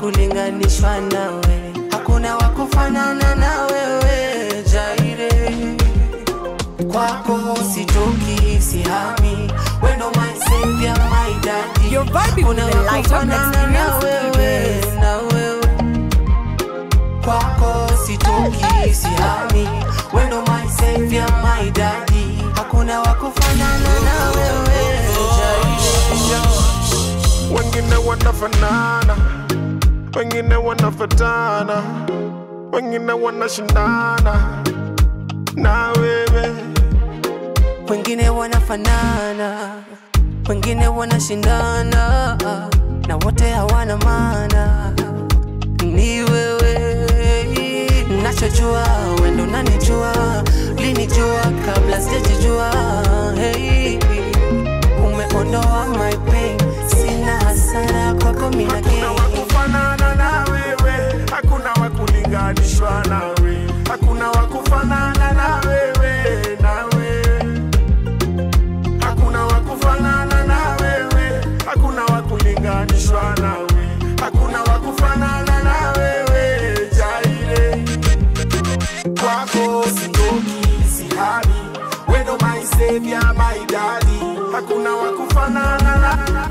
wakulinganishwa nawe, hakuna wakufanana na wewe Jaire. Kwako sitoki sihami, wendo my savior my daddy. Kuna wakufanana na wewe, na wewe. Kwako sitoki sihami, wendo my savior my daddy. Hakuna wakufanana na wewe Jaire. Wengine wanafanana, wengine wanafatana, wengine wanashindana na wewe. Wengine wanafanana, wengine wanashindana, na wote hawana maana. Ni wewe nachojua, wendo nanijua, linijua kabla sijajijua. Hey, umeondoa my pain, sina hasara kwako mimi na gain. Hakuna wakufanana na wewe, hakuna wakulinganishwa nawe, hakuna wakufanana na wewe, na wewe. Hakuna wakufanana na wewe, hakuna wakulinganishwa nawe, hakuna wakufanana na wewe Jaire. Kwako sitoki sihami, wendo my savior my daddy. Hakuna wakufanana na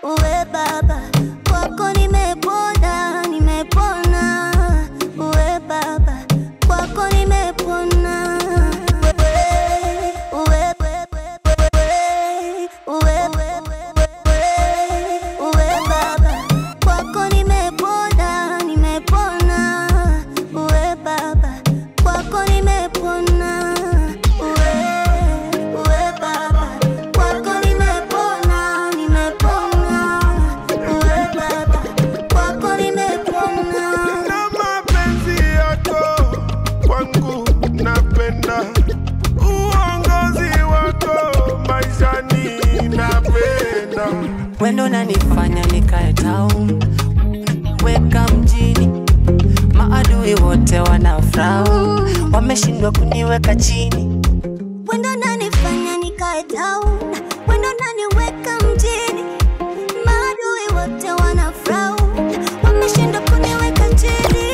uwe baba, kwako nimepona, nimepona. Uwe baba, kwako nimepona. Uwe baba, kwako nimepona, nimepona. Uwe baba, kwako nimepona. Uwe baba, kwako nimepona, nimepona. Uwe baba, kwako nimepona. na mapenzi yako kwangu napenda, uongozi wako maishani napenda. Wendo nanifanya nikae town, weka mjini, maadui wote wanafrau, wameshindwa kuniweka chini. Wendo nanifanya nikae down, wendo naniweka mjini, maadui wote wanafrau, wameshindwa kuniweka chini.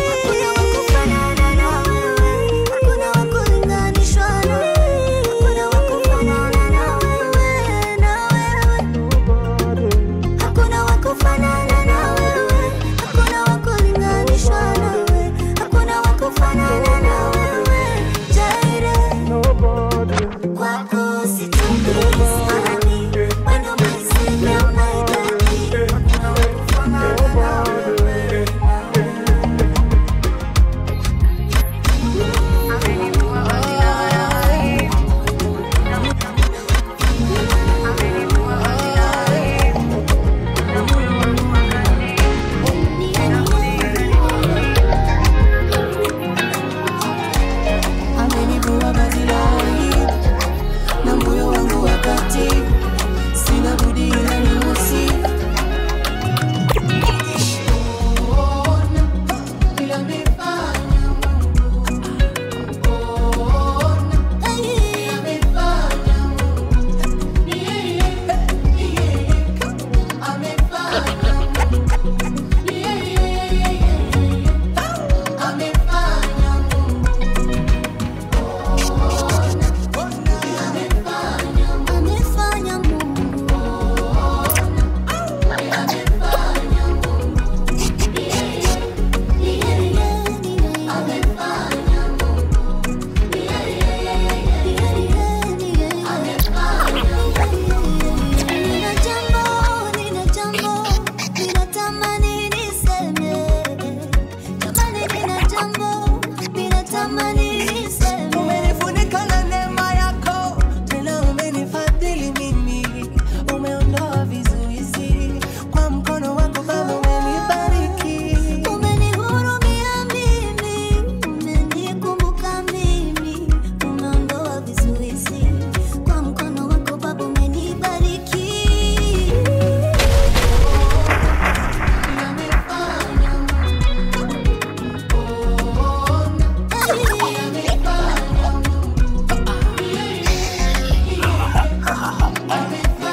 Hakuna wakufanana na wewe, hakuna wakulinganishwa na wewe, hakuna wakufanana na wewe, na wewe. Hakuna wakufanana na wewe, hakuna wakulinganishwa na wewe, hakuna wakufanana na wewe Jaire.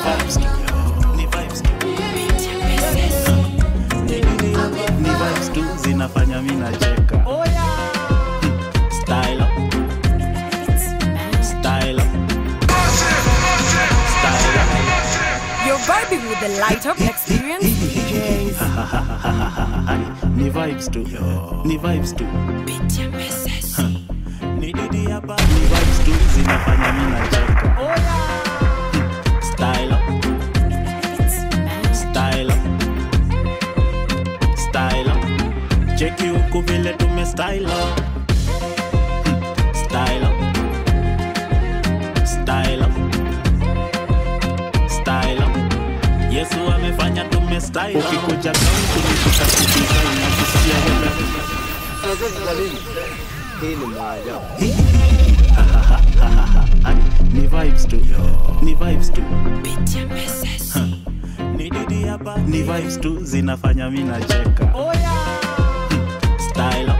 vibes tu, ni vibes tu. Ni vibes tu zinafanya mimi nacheka. Style up. Style up. Style up. You're vibing with the light up experience DJs. Ni vibes tu, ni vibes tu. Ni didi hapa, ni vibes tu zinafanya mimi nacheka. Style up. Style up. Style up. Check you huku vile tume style up. Style up. Style up. Style up. Yesu amefanya tume style up. Ukikuja ground tumeshika design na kusikia wewe. Hii ni maajabu. Ni vibes tu. Ni vibes tu. Ni didi hapa. Ni vibes tu zinafanya mimi nacheka. Style up.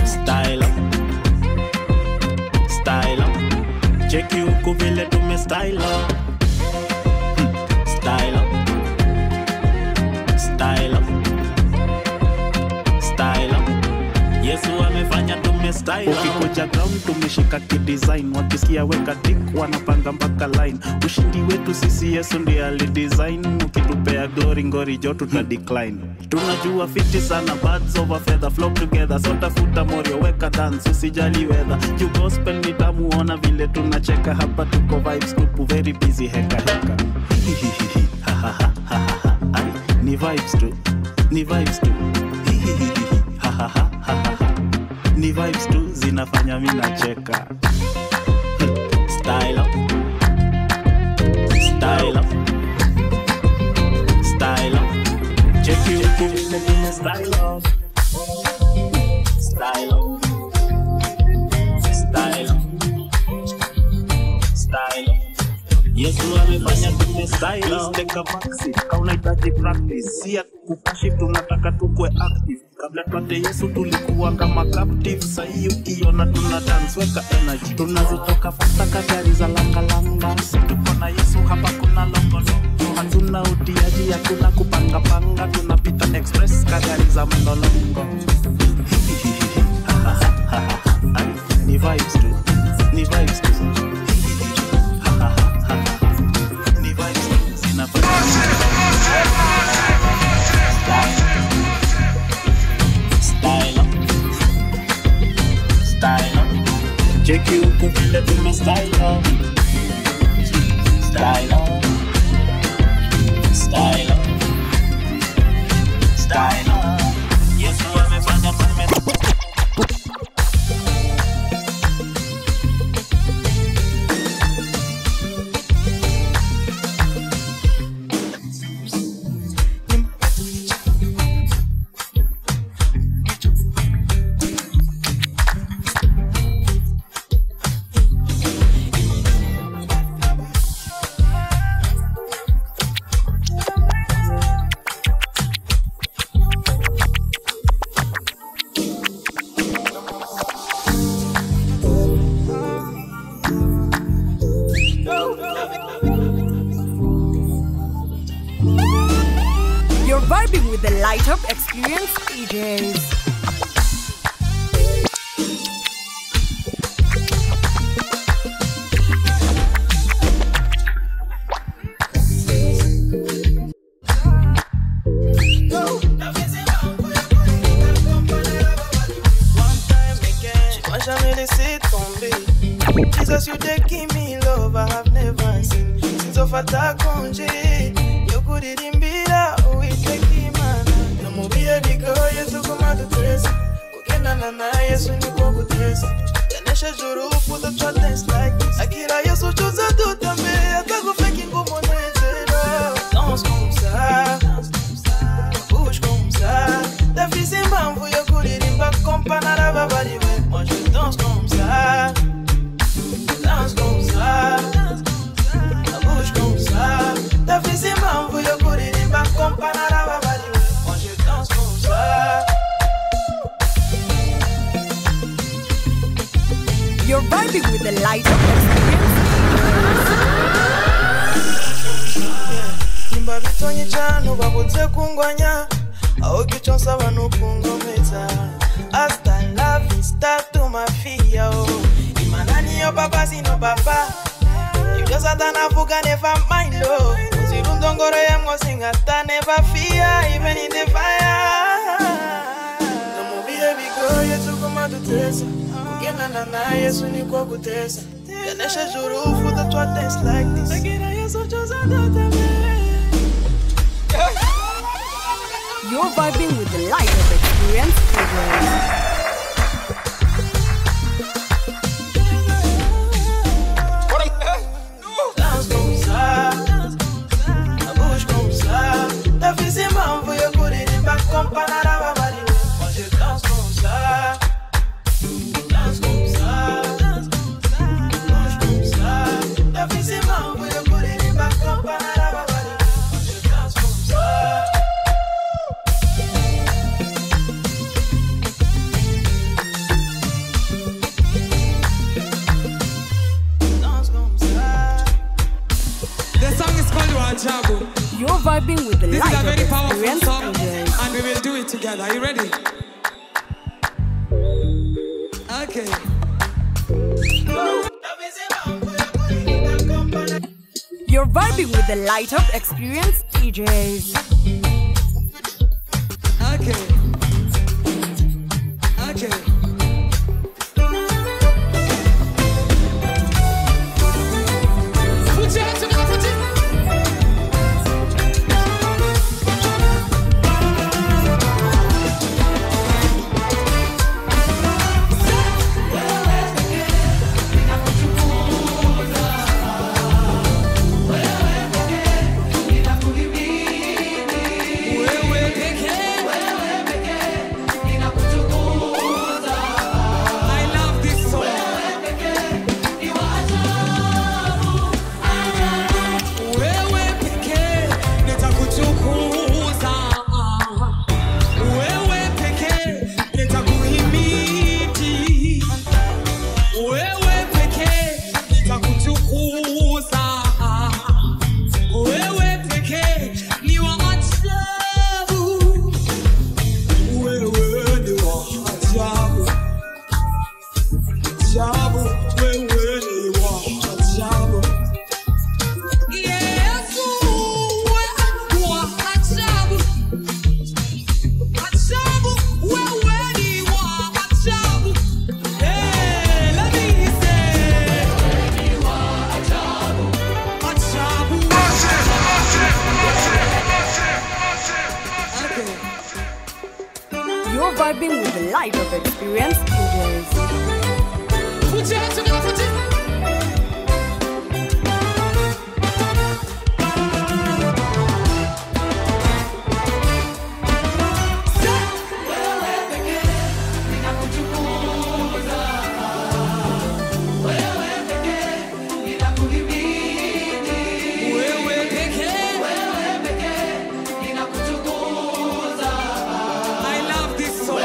Style up. Style up. Check you huku vile tume style up. Style up. Style up. Style up. Yesu amefanya tume style up. Ukikuja ground tumeshika kidesign. Wakisikia weka tick wanapanga mpaka line. Ushindi wetu sisi Yesu ndiye alidesign. Ukitupea glory ngori jo tuta decline. Tunajua fiti sana birds of a feather flock together. So tafuta morio weka dance usijali weather. You gospel nitamuona vile tunacheka hapa tuko vibes tupu very busy heka heka. Ni vibes tu. Ni vibes tu. Ni vibes tu zinafanya mimi nacheka. Style up. Style up. Style up. Check you style up. Style up. Style up. Style up. Yesu amefanya tume style up. Take a backseat kama unahitaji practice. Si kukashi tunataka tukue active. Kabla tupate Yesu tulikuwa kama captive. Sasa hiyo ukiona tuna dance weka energy. Tunazitoka fasta kagari za langa langa. Tuko na Yesu hapa kuna longo longo. Hatuna utiaji hakuna kupanga panga. Tunapita express kagari za mlolongo. Ni vibes tu. Ni vibes tu. Ni vibes tu. Zinafanya style up. Style up. Check you huku vile tume style up. Style up. Style up. Style up. Yesu amefanya tume. You're vibing with the light up experience DJs. Jamais laissé tomber. Jesus, you take me love I have never seen. Since of attack congé, you could it in be that we take him man. No more be a big girl, you took him out the dress. Kukenda na na Yesu ni kwa kutesa. Yanesha juru put the challenge like this. Akira Yesu choza do tambe, atago fake ngumo nezero. Danse comme ça, bouge comme ça. Ta fille c'est mambo, you could it in back companara babari. Moi je danse comme ça, danse comme ça, la bouge comme ça. Ta fille c'est mambo, yo kuri ni ba companara babali. Moi je danse comme ça. You're vibing with the light up experience. chano babutse kungwanya aho kichonsa banukungomeza hasta la vista tu mafia imanani yo papa sino papa if you satana fuga never mind lo zirundongoro yamgo singata never fear even in the fire no mubie bigo yetu kuma tutesa kugena na yesu ni kwa kutesa yanesha juru for the twat dance like this agina yesu choza data You're vibing with the light of experience. Dance comme ça, la bouche comme ça. Ta fille c'est ma voix, je connais pas comme Panara Babali. Moi je danse comme ça, danse comme ça, bouge comme ça. Ta fille c'est ma voix, je connais pas comme Panara Babali. Moi je danse comme ça. You're vibing with the This light is a of very powerful experience. song, and we will do it together. Are you ready? Okay. You're vibing with the light of experience DJs. Okay. Okay. Put your hands together, put it. You're vibing with the light of experience DJs. Put your hands together, put it. I love this song.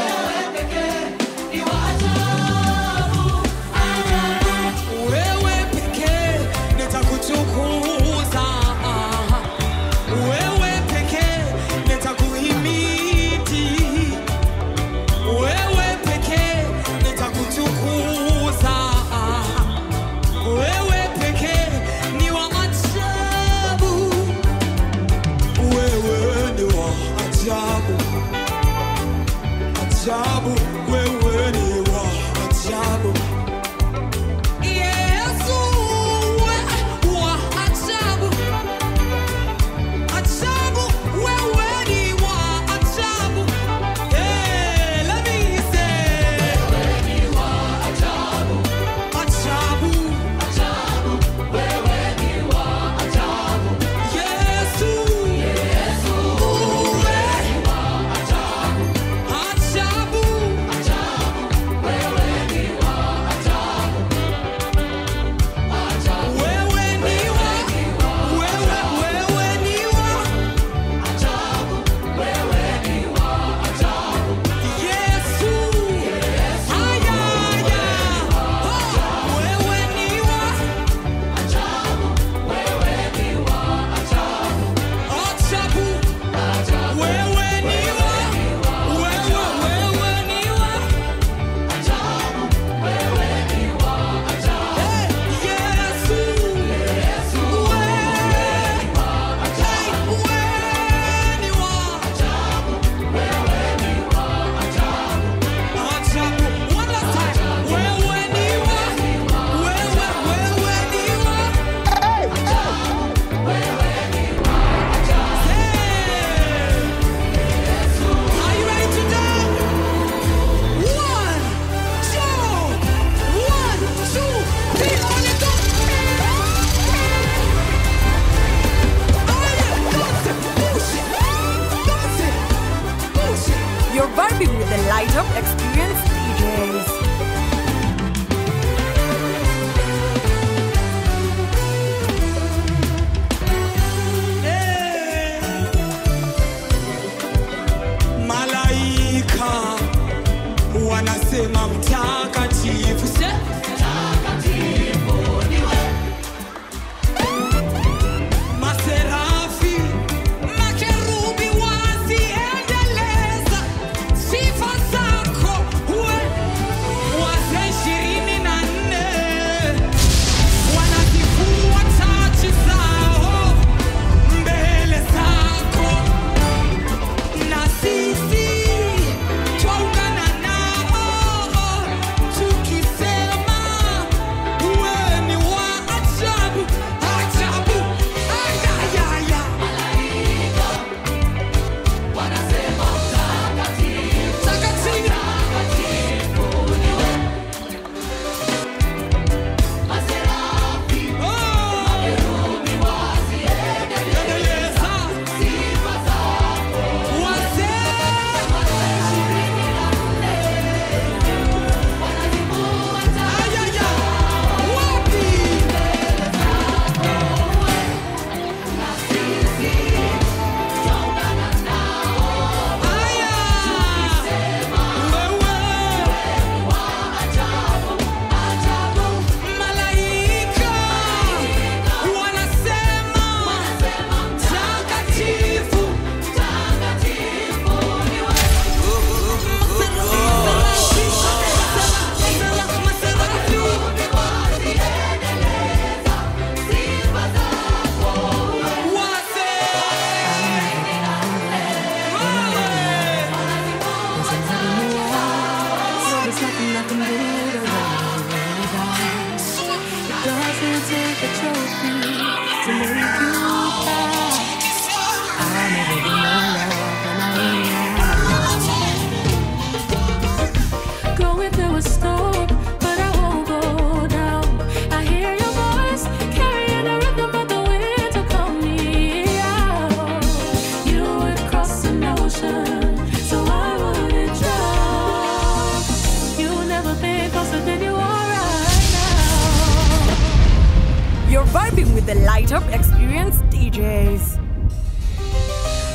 Up Experience DJs.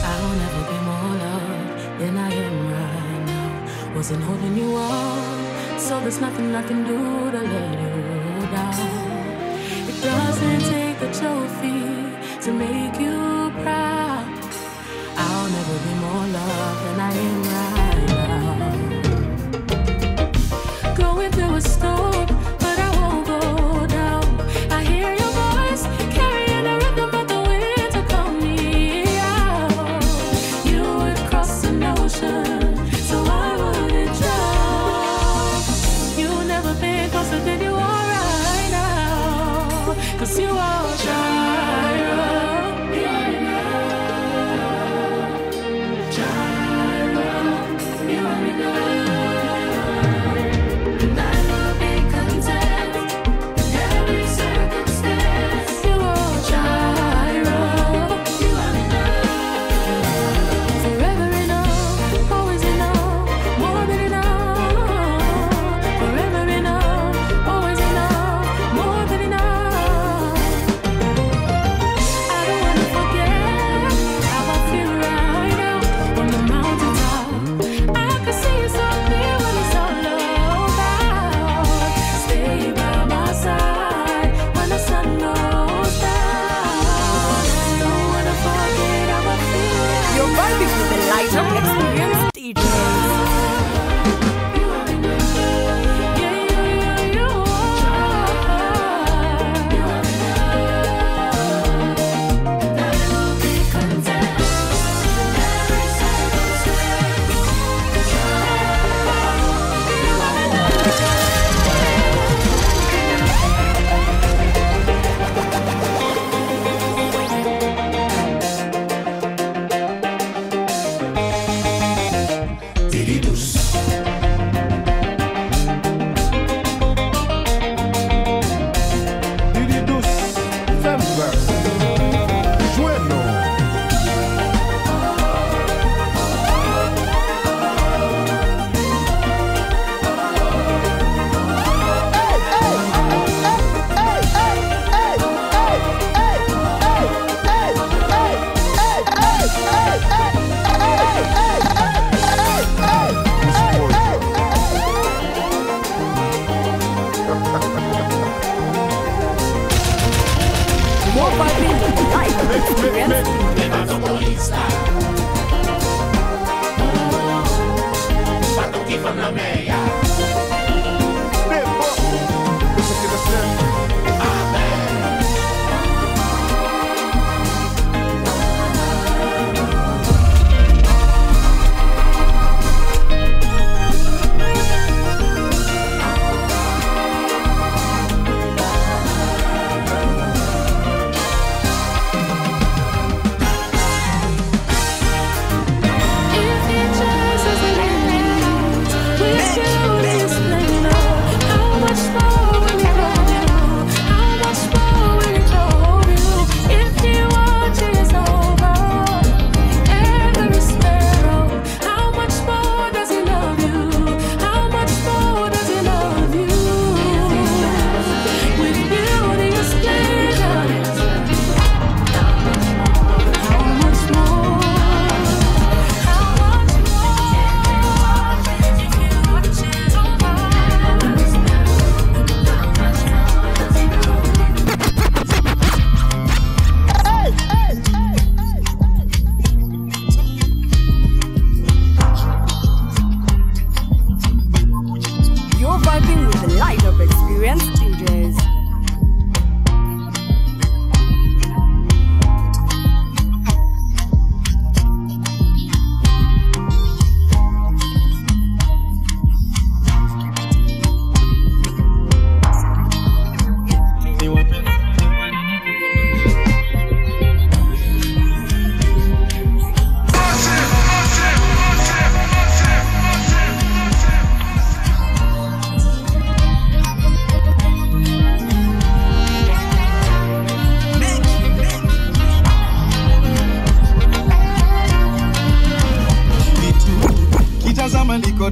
I'll never be more loved than I am right now. Wasn't holding you up, so there's nothing I can do to let you down. It doesn't take a trophy to make you proud. I'll never be more loved than I am right now. Going through a storm, but I won't go down. I hear your voice carrying the rhythm of the wind to call me out. You would cross an ocean, so I wouldn't drown. You've never been closer than you are right now, 'cause you are Jireh.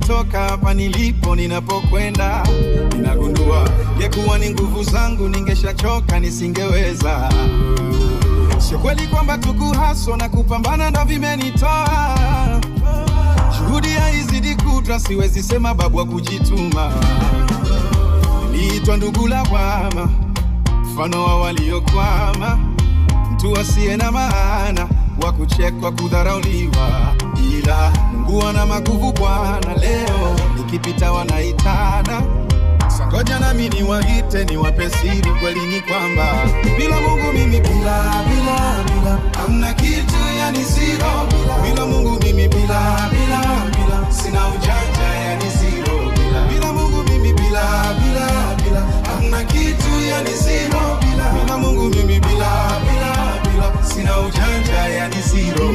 nimetoka hapa nilipo ninapokwenda ninagundua yekuwa ni nguvu zangu ningeshachoka nisingeweza. Sio kweli kwamba tukuhaso na kupambana ndo vimenitoa. Juhudi haizidi kutwa siwezi sema babu wa kujituma. Niliitwa ndugu lawama, mfano wa waliokwama, mtu asiye na maana, wa kuchekwa kudharauliwa. Ila Mungu ana maguvu Bwana, leo nikipita wanaitana. Sangoja na mimi niwaite niwape siri, kweli ni kwamba bila Mungu mimi bila hamna kitu, yani zero. Bila Mungu mimi bila sina ujanja, yani zero. Bila Mungu mimi bila hamna kitu, yani zero. Bila Mungu mimi bila sina ujanja, yani zero.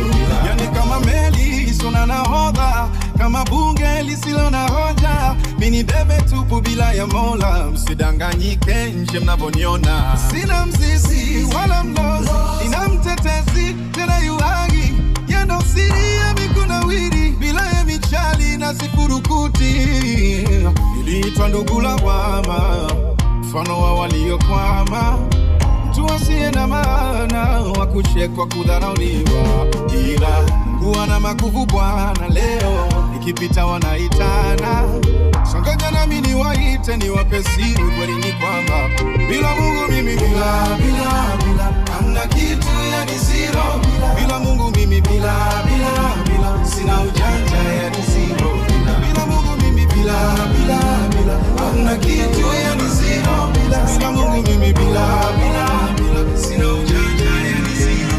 Yani kama meli isona nahodha, kama bunge lisilo na hoja, mini debe tupu bila ya Mola. Msidanganyike nje mnavoniona, sina mzizi wala mlozi, ina mtetezi tena yuagi, yendo siri ya mikunawiri, bila ya michali na sifurukuti. Niliitwa ndugu lawama, mfano wa waliokwama, mtu asiye na maana, wa kuchekwa kudharauliwa. Ila Mungu ana maguvu Bwana, leo nikipita wanaitana. Sangoja na mimi niwaite niwape siri, kweli ni kwamba bila Mungu mimi bila hamna kitu, yani zero. Bila Mungu mimi bila sina ujanja, yani zero. Bila Mungu mimi bila hamna kitu, yani zero. Bila Mungu mimi bila sina ujanja, yani zero.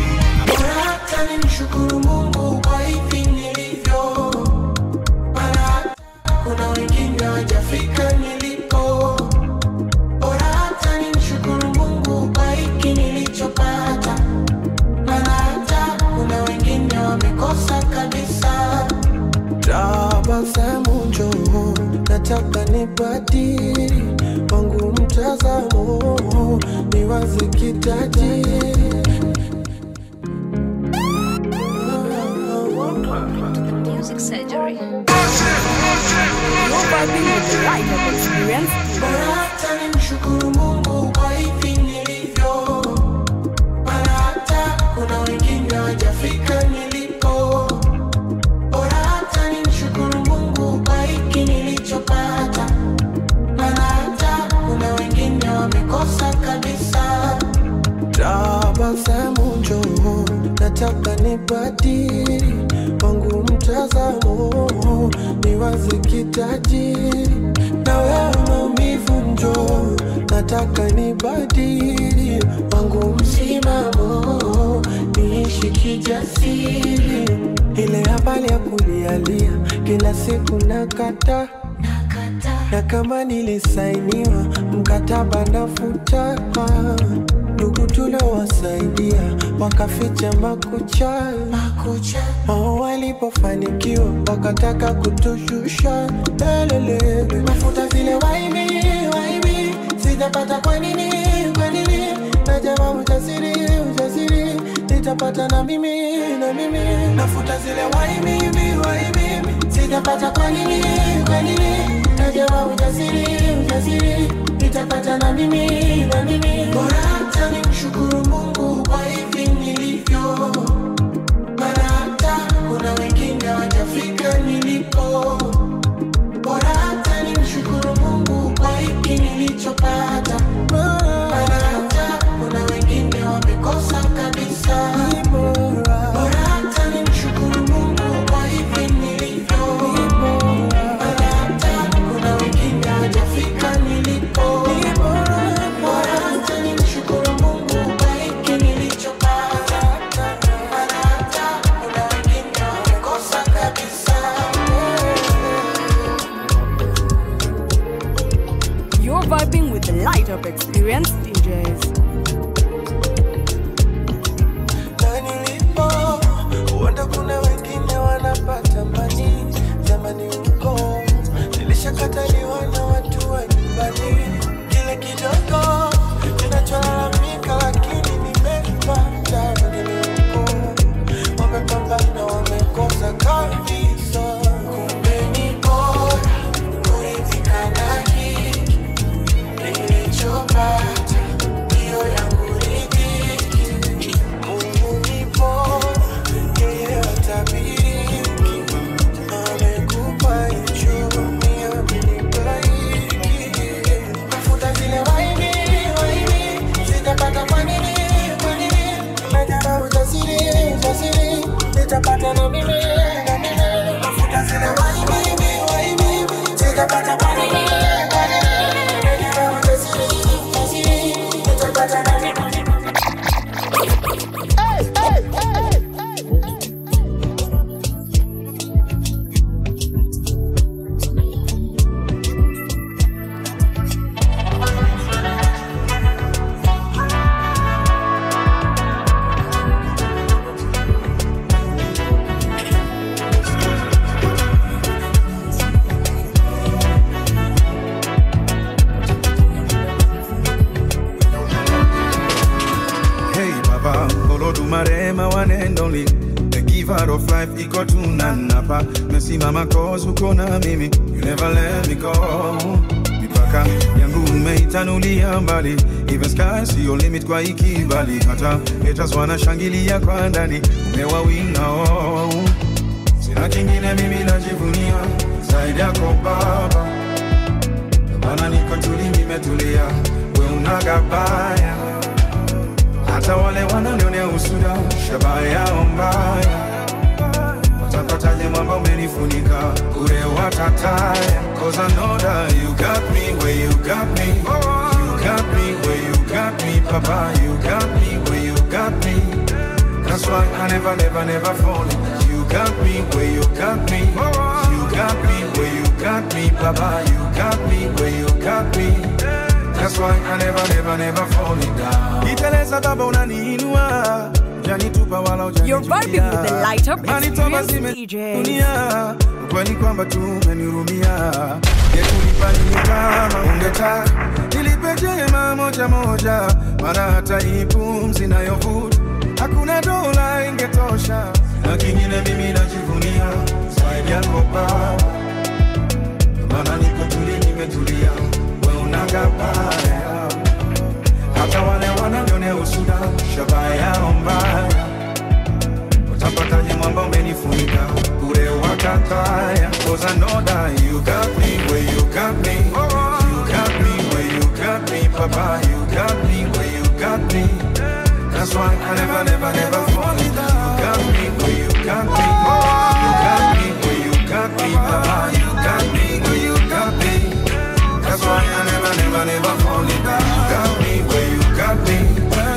Hata nimshukuru Mungu kwa hivi nilivyo, maana kuna wengine hawajafika nilipo. Bora hata nimshukuru Mungu kwa hiki nilichopata, maana hata kuna wengine wamekosa kabisa. Tabasamu njoo, nataka nibadili wangu mtazamo, niwaze kitajiri. Music surgery. Nobody with the light of experience. Hata nimshukuru Mungu kwa hivi nilivyo, maana hata kuna wengine hawajafika nilipo. Bora hata nimshukuru Mungu kwa hiki nilichopata, maana hata kuna wengine wamekosa kabisa. Tabasamu njoo, nataka nibadili wangu mtazamo, niwaze kitajiri. Na wewe maumivu njoo, nataka nibadili wangu msimamo, niishi kijasiri. Ile habari ya kulialia kila siku nakata, na kama nilisainiwa mkataba nafuta. Ndugu tuliowasaidia wakaficha makucha. Wao walipofanikiwa wakataka kutushusha. Mafuta zile waibi sijapata, kwa nini? Najama ujasiri nitapata na mimi. Nafuta zile waibi sijapata, kwa nini? Najama ujasiri nitapata na mimi. Bora hata nimshukuru Mungu kwa hivi nilivyo, maana hata kuna wengine hawajafika nilipo. Bora hata nimshukuru Mungu kwa hiki nilichopata, maana hata kuna wengine wamekosa kabisa. Bora hata nimshukuru Mungu kwa hivi nilivyo, maana hata kuna wengine hawajafika nilipo. Bora hata nimshukuru Mungu kwa utapata na mimi. Mafuta zile waibi, utapata na mimi. Utapata na mimi. Marema one and only, the giver of life, iko tu nanapa. Mesimama cause uko na mimi, you never let me go. Mipaka yangu umeitanulia mbali, even sky see your limit kwa ikibali. Hata haters wanashangilia kwa ndani, umewawinga oh. Sina kingine mimi najivunia zaidi yako baba, maana niko tuli nimetulia, we unagabaya. Hata wale wananionea usuda, shabaya yao mbaya. Watapataje mwamba umenifunika, ure watataya. Cause I know that you got me where you got me. You got me where you got me, Papa. You got me where you got me. That's why I never fall. You got me where you got me. You got me where you got me, Papa. You got me where you got me. That's why I never fall down. Iteleza baba unaniinua, janitupa wala ujanijulia. You're vibing with the light up experience DJ. Ukweli kwamba tu umenirumia, yekunipa nini kama ungetaka nilipe moja moja, maana hata ipumzi nayovuta hakuna dola ingetosha. Na kingine mimi najivunia zaidi yako baba, maana niko tuli nimetulia, unagabaya. Hata wale wananionea usuda, shabaya yao mbaya. Utapataje mwamba umenifunika, ure watataya. Cause I know that you got me where you got me. You got me where you got me, Papa. You got me where you got me. That's why I never fall down. You got me where you got me. You got me where you got me, Papa. You got me where you got me. That's why I never fall down. You got me where you got me.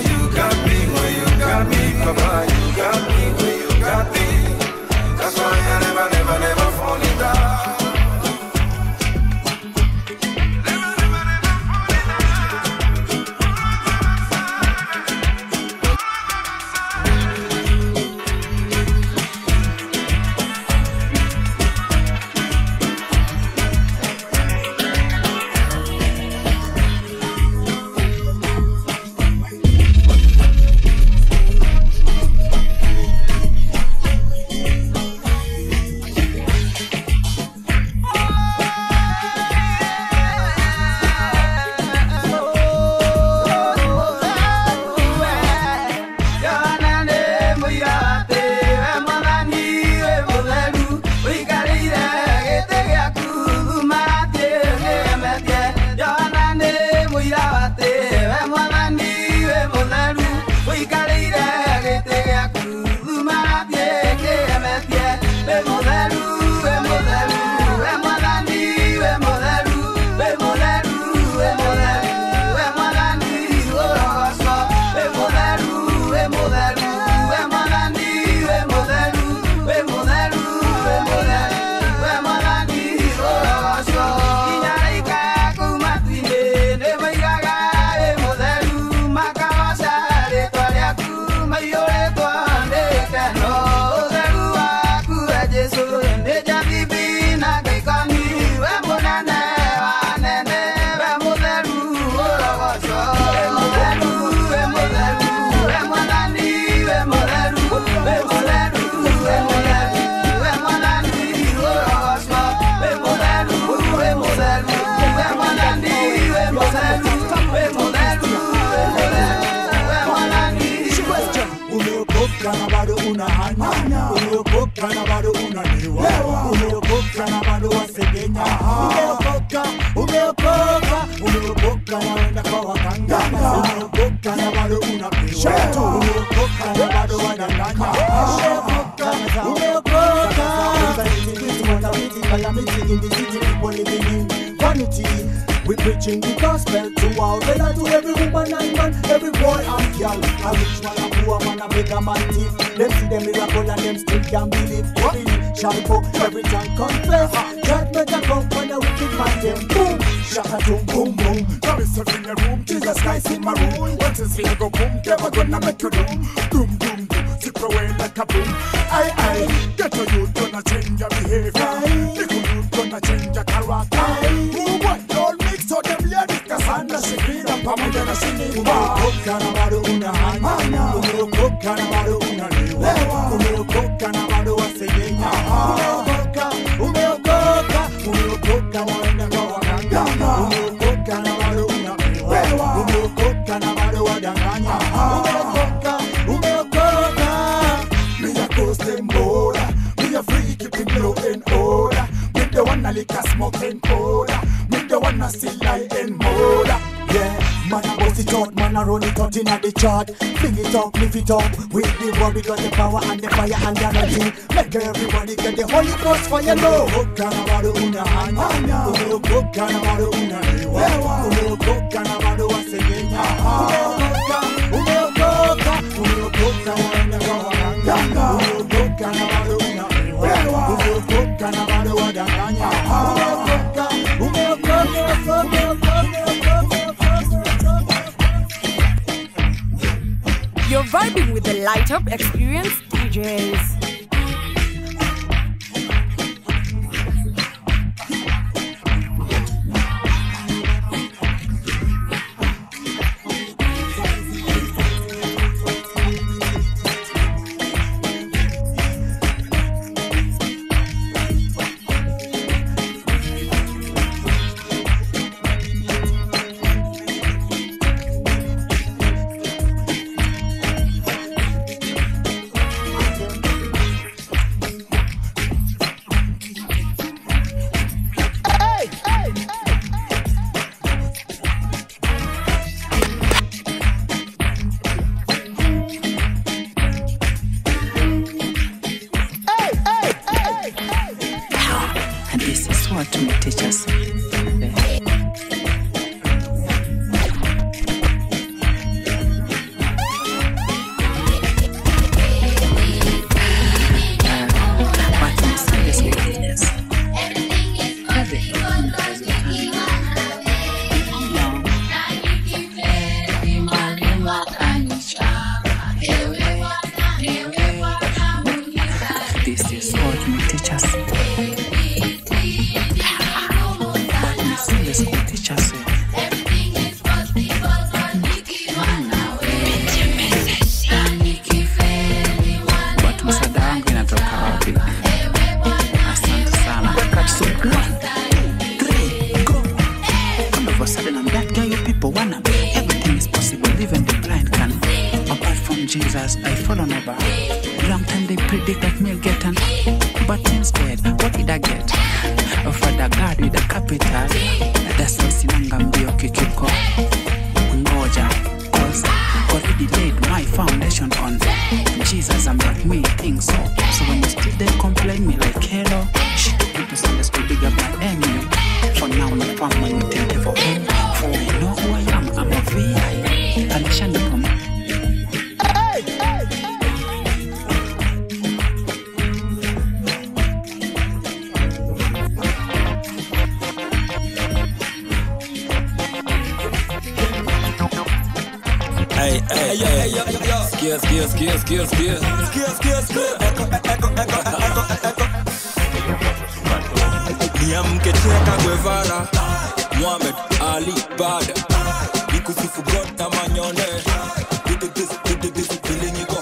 You got me where you got me, Papa. You got me where you got me. That's why I never fall down. Umeokoka na bado unaniwa, umeokoka na bado wasegenya, umeokoka na wenda kwa waganga, umeokoka na bado unapewa, umeokoka na bado wadanganya, umeokoka na calamity in the city people living in vanity. We preaching the gospel to all, whether to every woman and man, every boy and girl. A rich man, a poor man, a beggar man, thief. Them see them miracle and them still can't believe. Shall go every time confess. Judgment a come when a wicked man them boom. Shaka boom boom boom. Come is in the room, Jesus Christ in my room. What is here go boom? Never gonna make you doom. Doom doom doom. Zip away like a boom. Aye. Get a youth gonna change your behavior. Little youth gonna change your character. Move on, don't mix so them ladies. Cassandra Shakira, Pamela Shini. Umeokoka una hanya. Umeokoka una lewa. Umeokoka na wasegenya. Umeokoka waenda kwa waganga. Umeokoka na una lewa. Umeokoka na wadanganya. Umeokoka. Me a ghost them border. Me a free keeping low in order. Me the one a lick a smoking order. Me the one a still lie in murder. Yeah, man a bust it out, man a run it out inna the chart. Fling it up, lift it up. With the word we got the power and the fire and the energy. Make everybody get the Holy Ghost fire low. Umeokoka na bado una hanya. Umeokoka na bado una lewa. Umeokoka na bado wasegenya. Umeokoka waenda kwa waganga. Umeokoka na bado una lewa. Umeokoka na bado wadanganya. Umeokoka. You're vibing with the Light Up Experience DJs. Niamke Cheka Guevara, Muhammad Ali Bada, nikusifu God na manyone. This feeling you go.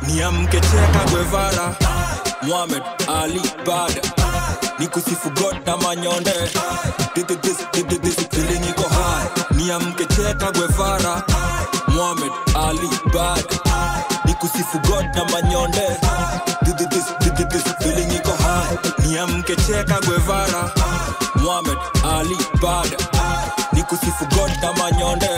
Niamke Cheka Guevara, Muhammad Ali Bada, nikusifu God na manyonde. This feeling you go high. Niamke Cheka Guevara, Muhammad Ali Bada, nikusifu God na manyonde. This feeling you go high. Niamke Cheka Guevara, Muhammad Ali Bada, nikusifu God na manyonde.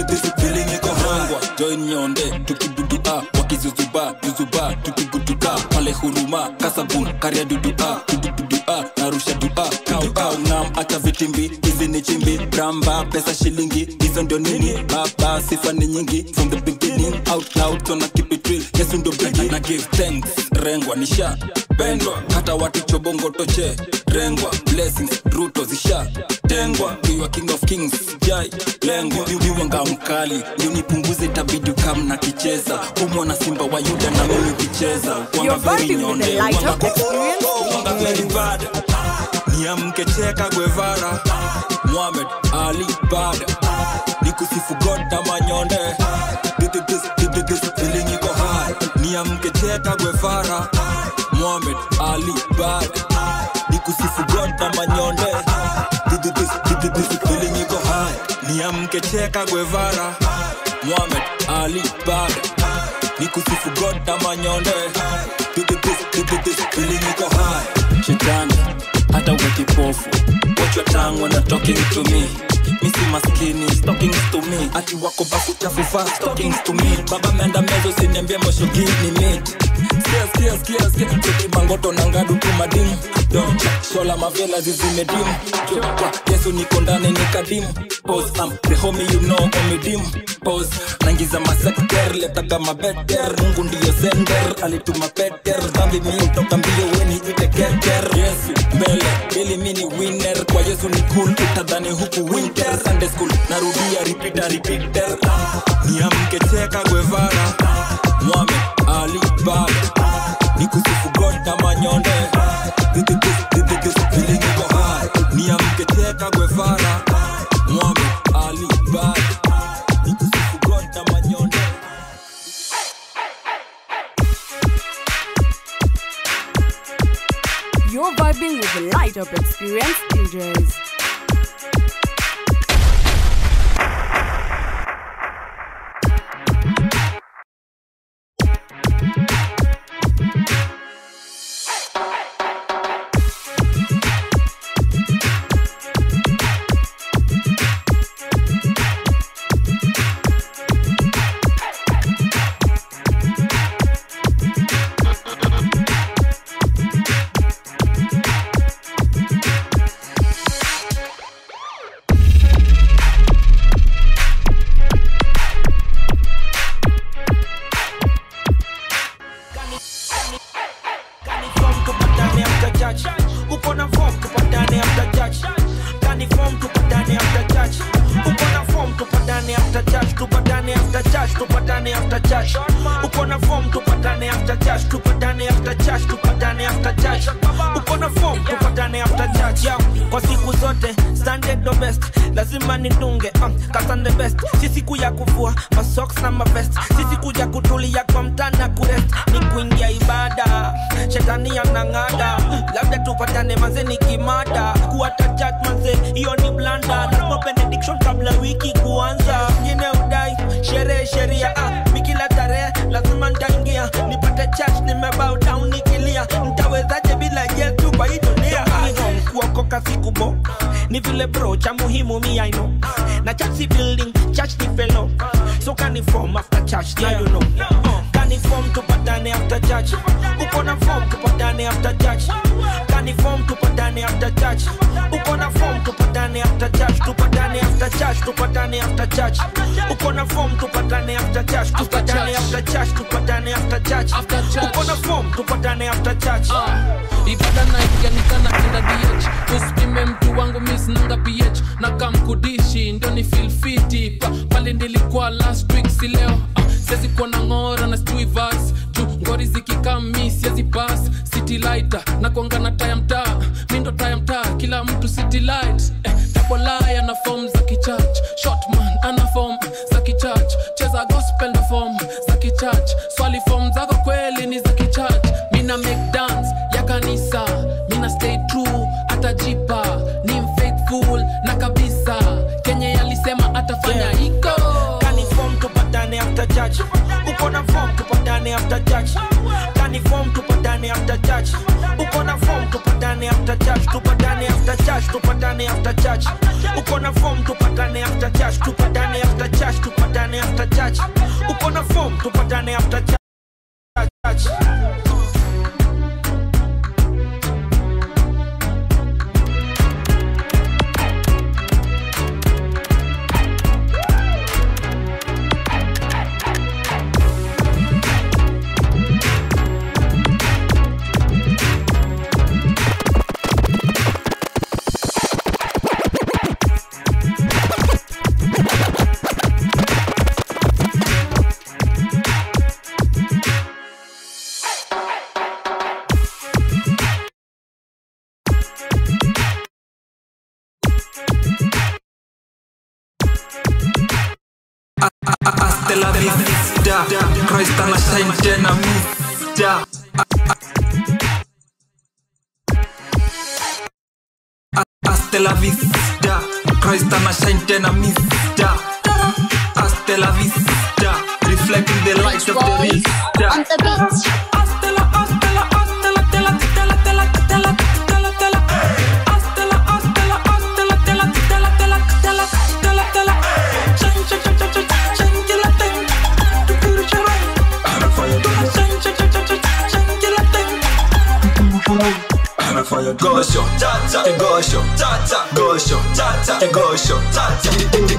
This feeling iko hangwa. Join nyonde tukidudu wakizuzuba zuzuba tukigutuka pale huruma kasabun karia dudu dudu narusha dua kau ngam acha vitimbi hizi ni chimbi bramba pesa shilingi hizo ndio nini baba sifa ni nyingi from the beginning out loud tuna keep it real yes ndo bigi na give thanks rengwa nisha bendwa hata watu chobongo toche rengwa blessings ruto zisha tengwa you are king of kings jai lengwa mimi wanga mkali unipunguze tabidi kama na kicheza kumwona simba wa Yuda na mimi kicheza wanga very nyonde wanga very bad niamke cheka Guevara Muhammad Ali Bada nikusifu God na manyonde this feeling iko high niamke cheka Guevara Muhammad Ali Bada nikusifu God na manyonde this feeling iko high niamke cheka Guevara Muhammad Ali Bada nikusifu God na manyonde this feeling iko high shetani hata ukipofu watch your tongue when you're talking to me misi maskini talking to me ati wako bafu chafu fast talking to me baba menda mezo siniambia mosho gini meat Skia Tuki mangoto na ngadu kumadimu Don't shola mavela zizimedim Yesu niko ndani nikadimu Pause, the homie you know omidimu Pause, nangiza masekter Letaga mabeter, Mungu ndiyo sender Alituma peter, dhambi mi utoka mbio weni iteketer Yesu, mbele, ili mini winner Kwa Yesu ni cool, utadhani huku winter Sunday school, narudia repeater Niamke cheka Guevara Muhammad Ali Bada nikusifu God na manyonde this feeling iko high niamke cheka Guevara Muhammad Ali Bada nikusifu God na manyonde. You're vibing with the light up experience DJs. Kwa siku zote standard the best lazima nidunge katan the best sisi kuja kuvua ma socks na ma vest sisi kuja kutulia kwa mtana kurest ni kuingia ibada shetani anang'ada labda tupatane manze nikimada kuata chat manze hiyo ni blanda na benediction kabla wiki kuanza ngine udai sheria mikila tarehe lazima nitaingia nipate church nimebow down nikilia nitawezaje bila Yesu kwa hii dunia kuokoka siku bo ni vile bro cha muhimu mi I know na church building church ni fellow so can you form after church yeah you know can you form tupatane after church uko na form tupatane after church can you form tupatane after church uko na form tupatane after church tupatane after church tupatane after church uko na form tupatane after church tupatane after church tupatane after church uko na form tupatane after church ibada na ikianikana enda DH usipime mtu wangu miss nanga PH na kamkudishi ndo ni feel fiti pale nilikuwa last week si leo sezi kuwa na ngora na stui verse juu ngori zikikam miss yezi pass city lighter na kuangana taya mtaa mindo taya mtaa kila mtu city light tabolaya na form za kichurch shotman ana form za kichurch cheza gospel na form za kichurch swali form zako kweli ni za kichurch mina make dance ya kanisa mina stay true atajipa ni faithful na kabisa Kenya yalisema atafanya hiko kani form tupatane after church uko na form tupatane after church kani form tupatane after church uko na form tupatane after church tupatane after church tupatane after church. Uko na form tupatane after church, tupatane after church, tupatane after church. Uko na form tupatane after church. Hasta la vista, Christ anashine tena mista. Hasta la vista, Christ anashine tena mista. Hasta la vista, reflecting the light of the vista. On the beat. Gosho, cha-cha, gosho, cha-cha, gosho, cha-cha, gosho, cha-cha.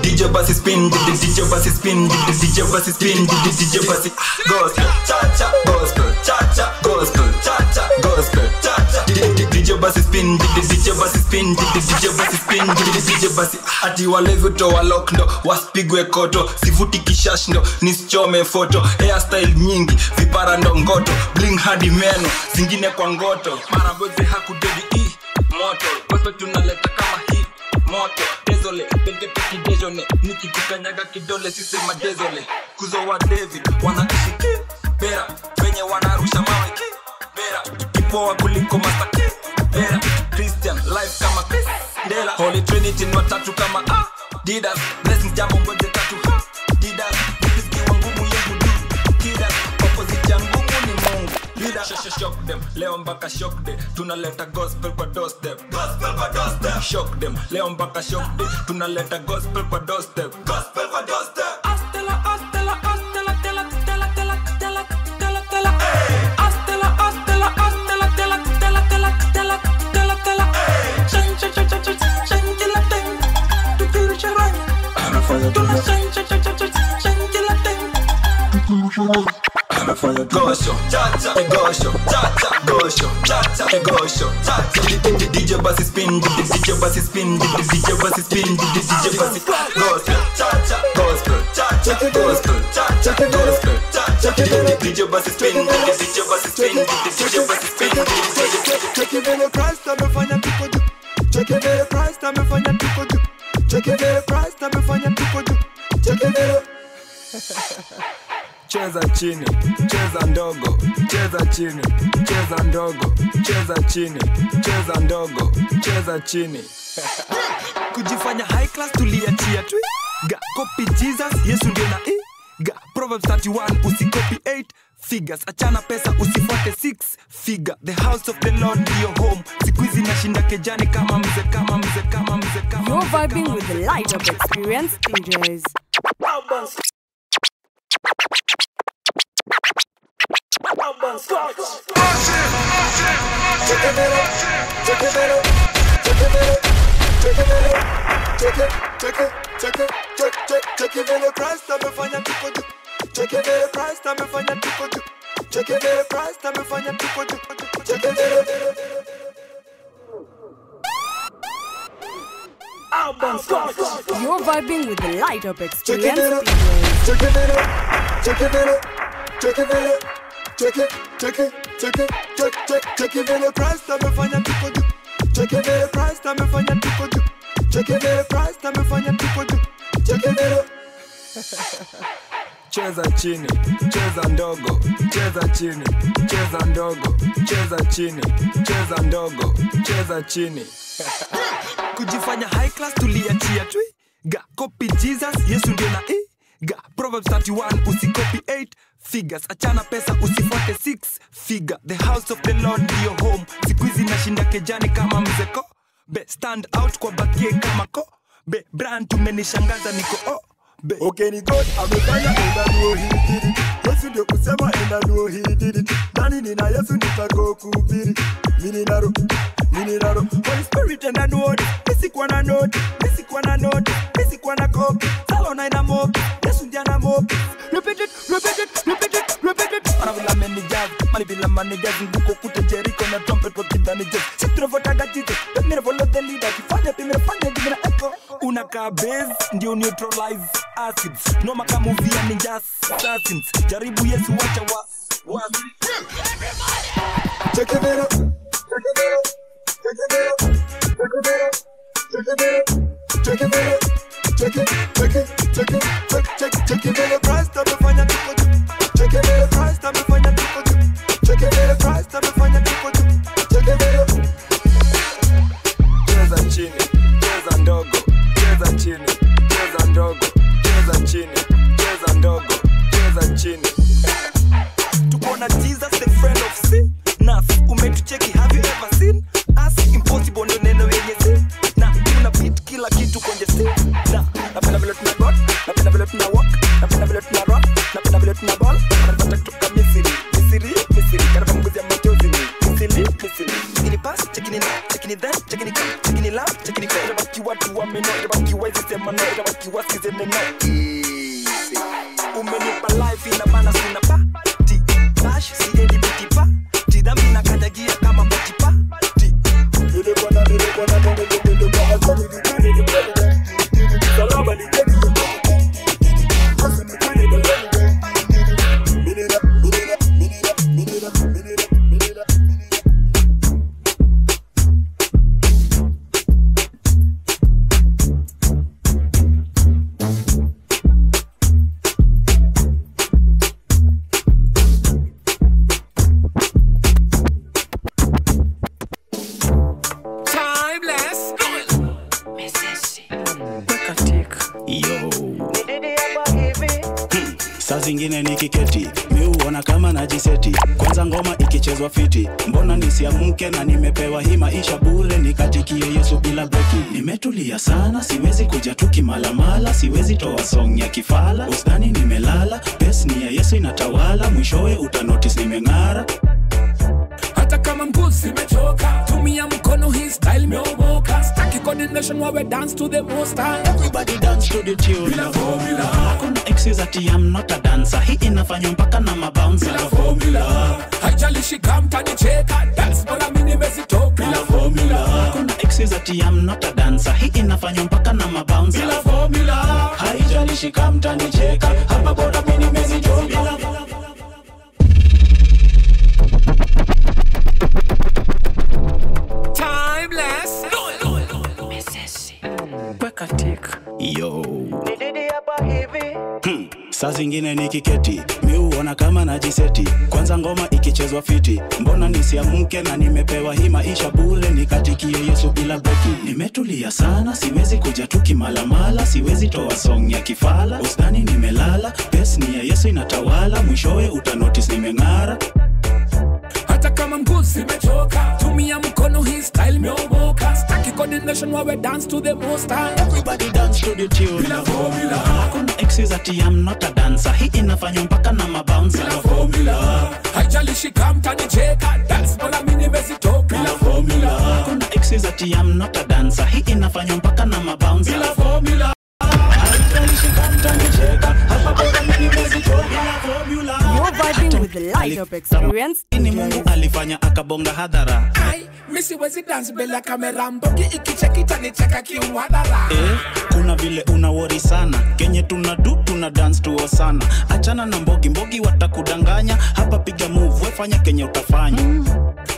DJ Bassi spin, DJ Bassi spin, DJ Bassi spin, DJ Bassi gospel, cha-cha, gospel, cha-cha, gospel, cha-cha, gospel, cha-cha. DJ Bassi spin, DJ Bassi spin, DJ Bassi spin, DJ Bassi. Ati walevi toa lokndo, wasipigwe koto, sivuti kishashndo, nisichome foto, hairstyle nyingi, vipara ndo ngoto, bling hadi meno, zingine kwa ngoto. Maraboze hakudedi moto, gospel tunaleta kama hii moto. Dezole, pente peki dejone, nikikukanyaga kidole sisi madezole. Kuzo wa David, wanaishi bera, venye wanarusha mawe bera, kipoa kuliko Master bera, Christian life kama Dela, Holy Trinity ni watatu kama Didas, blessings jambo ngoje tatu Didas, kipiski wangumu yengu du Kidas, opposite ya ngumu ni Mungu Didas, shock them, leo mpaka shock day. Tunaleta gospel kwa doorstep, gospel kwa doorstep. Shock them, leo mpaka shock day. Tunaleta gospel kwa doorstep, gospel kwa doorstep. Astela, astela, astela, tela, tela, tela, tela, tela, tela. Astela, astela, astela, tela, tela, tela, tela, tela, tela. Shine, shine, shine, shine, shine, shine, kila thing. Tu kuru sharai. Tuna shine, shine, shine, shine, shine, kila thing. Gosho, cha-cha, gosho, cha-cha, gosho, cha-cha, gosho, cha-cha. DJ Bassi spin, DJ Bassi spin, DJ Bassi spin, DJ Bassi gospel, cha-cha, gospel, cha-cha, gospel, cha-cha, gospel, cha-cha. DJ Bassi spin, DJ Bassi spin, DJ Bassi spin. Check it in Christ, amefanya tuko juu. Check it in Christ, amefanya tuko juu. Check it in Christ, amefanya tuko juu. Check it in. Cheza chini, cheza ndogo, cheza chini, cheza ndogo, cheza chini, cheza ndogo, cheza chini. Kujifanya high class tuliachia twi. Ga copy Jesus, Yesu ndio na ga Proverbs 31 usicopy 8 figures. Achana pesa usifuate 6 figure. The house of the Lord ndio home. Siku hizi nashinda kejani kama mzee kama mzee kama mzee kama. You're vibing with the light of experience DJs. Check it in Christ, amefanya tuko juu. Check it in Christ, amefanya tuko juu. Check it in Christ, amefanya tuko juu. Check it in. You're vibing with the light of experience. Check it in. Check it in. Check it in. Check it. Check it. Check it. Check it in Christ, amefanya tuko juu. Check it in Christ, amefanya tuko juu. Check it in Christ, amefanya tuko juu. Check it in. Cheza chini, cheza ndogo, cheza chini, cheza ndogo, cheza chini, cheza ndogo, cheza chini. Kujifanya high class tuliachia twi. Ga copy Jesus, Yesu ndio na ga Proverbs 31 usicopy 8 figures. Achana pesa usifuate 6 figure. The house of the Lord ndio home. Siku hizi nashinda kejani kama mzeko be stand out kwa bakie kama ko be brand tumenishangaza niko be okay ni God amefanya enda nuo he did it Yesu ndio kusema enda nuo he did it nani nina Yesu nitako kuhubiri mini naro Holy Spirit enda nuo nisikuwa na note nisikuwa na copy salona ina mob Yesu ndiye ana mob repeat it Anavila meni jazz mali bila managers nguko kute Jericho na trumpet kwa kidani jazz sitrovotaga jite mimi follow the leader kifanya jimina echo unakaa base ndio neutralize acids no maka movie ya ninja assassins jaribu Yesu wacha wa check it out check it Christ amefanya tuko check it Christ amefanya tuko check it Christ amefanya tuko check it cheza chini cheza ndogo cheza chini cheza ndogo cheza chini cheza ndogo cheza chini tuko na Jesus the friend of sin nas umetucheki have you ever seen us impossible ndio neno yenye sin na tuna beat kila kitu kwenye sin na napenda vile tuna God napenda vile tuna walk napenda vile tuna rock napenda vile tuna ball napenda kutoka Misri kana mguzia machozi ni Misri chekini pass chekini na chekini then chekini come chekini love chekini fair baki watu wameno baki wezi sema no baki wasize neno umenipa life ina maana sina party bash si any beauty party dhambi na kanyagia kama beauty party ile bwana salama ni zingine nikiketi miuona kama najiseti kwanza ngoma ikichezwa fiti mbona nisiamke na nimepewa hii maisha bure nikatikie Yesu bila breki nimetulia sana siwezi kuja tu kimalamala siwezi toa song ya kifala ustani nimelala pesi ni ya Yesu inatawala mwishowe utanotice nimeng'ara hata kama mbuzi imechoka tumia mkono hii style meomoka staki coordination while we dance to the most high everybody dance to the tune bila formula kuna exes ati I'm not a dancer hii inafanywa mpaka na mabouncer bila formula haijalishi kama mtanicheka dance bora mimi nimezitoka bila formula kuna exes ati I'm not a dancer hii inafanywa mpaka na mabouncer bila formula haijalishi kama mtanicheka hapa bora mimi nimezitoka timeless weka tick yo saa zingine nikiketi miuona kama najiseti kwanza ngoma ikichezwa fiti mbona nisiamke na nimepewa hii maisha bure nikatikie Yesu bila breki nimetulia sana siwezi kuja tu kimalamala siwezi toa song ya kifala ustani nimelala pesi ni ya Yesu inatawala mwishowe utanotice nimeng'ara hata kama mbuzi imechoka tumia mkono hii style meomoka staki coordination while we dance to the most high everybody dance to the tune bila formula kuna exes ati I'm not a dancer hii inafanywa mpaka na mabouncer bila formula haijalishi kama mtanicheka dance bora mimi nimezitoka bila formula kuna exes ati I'm not a dancer hii inafanywa mpaka na mabouncer bila formula haijalishi kama mtanicheka hapa bora mimi nimezitoka bila formula You're vibing with the light up experience. Ni Mungu alifanya akabonga hadhara ai mimi siwezi dance bila kamera mbogi ikicheki tanicheka kiuhadhara kuna vile una worry sana kenye tuna dance tuo sana achana na mbogi watakudanganya hapa piga move wefanya kenye utafanya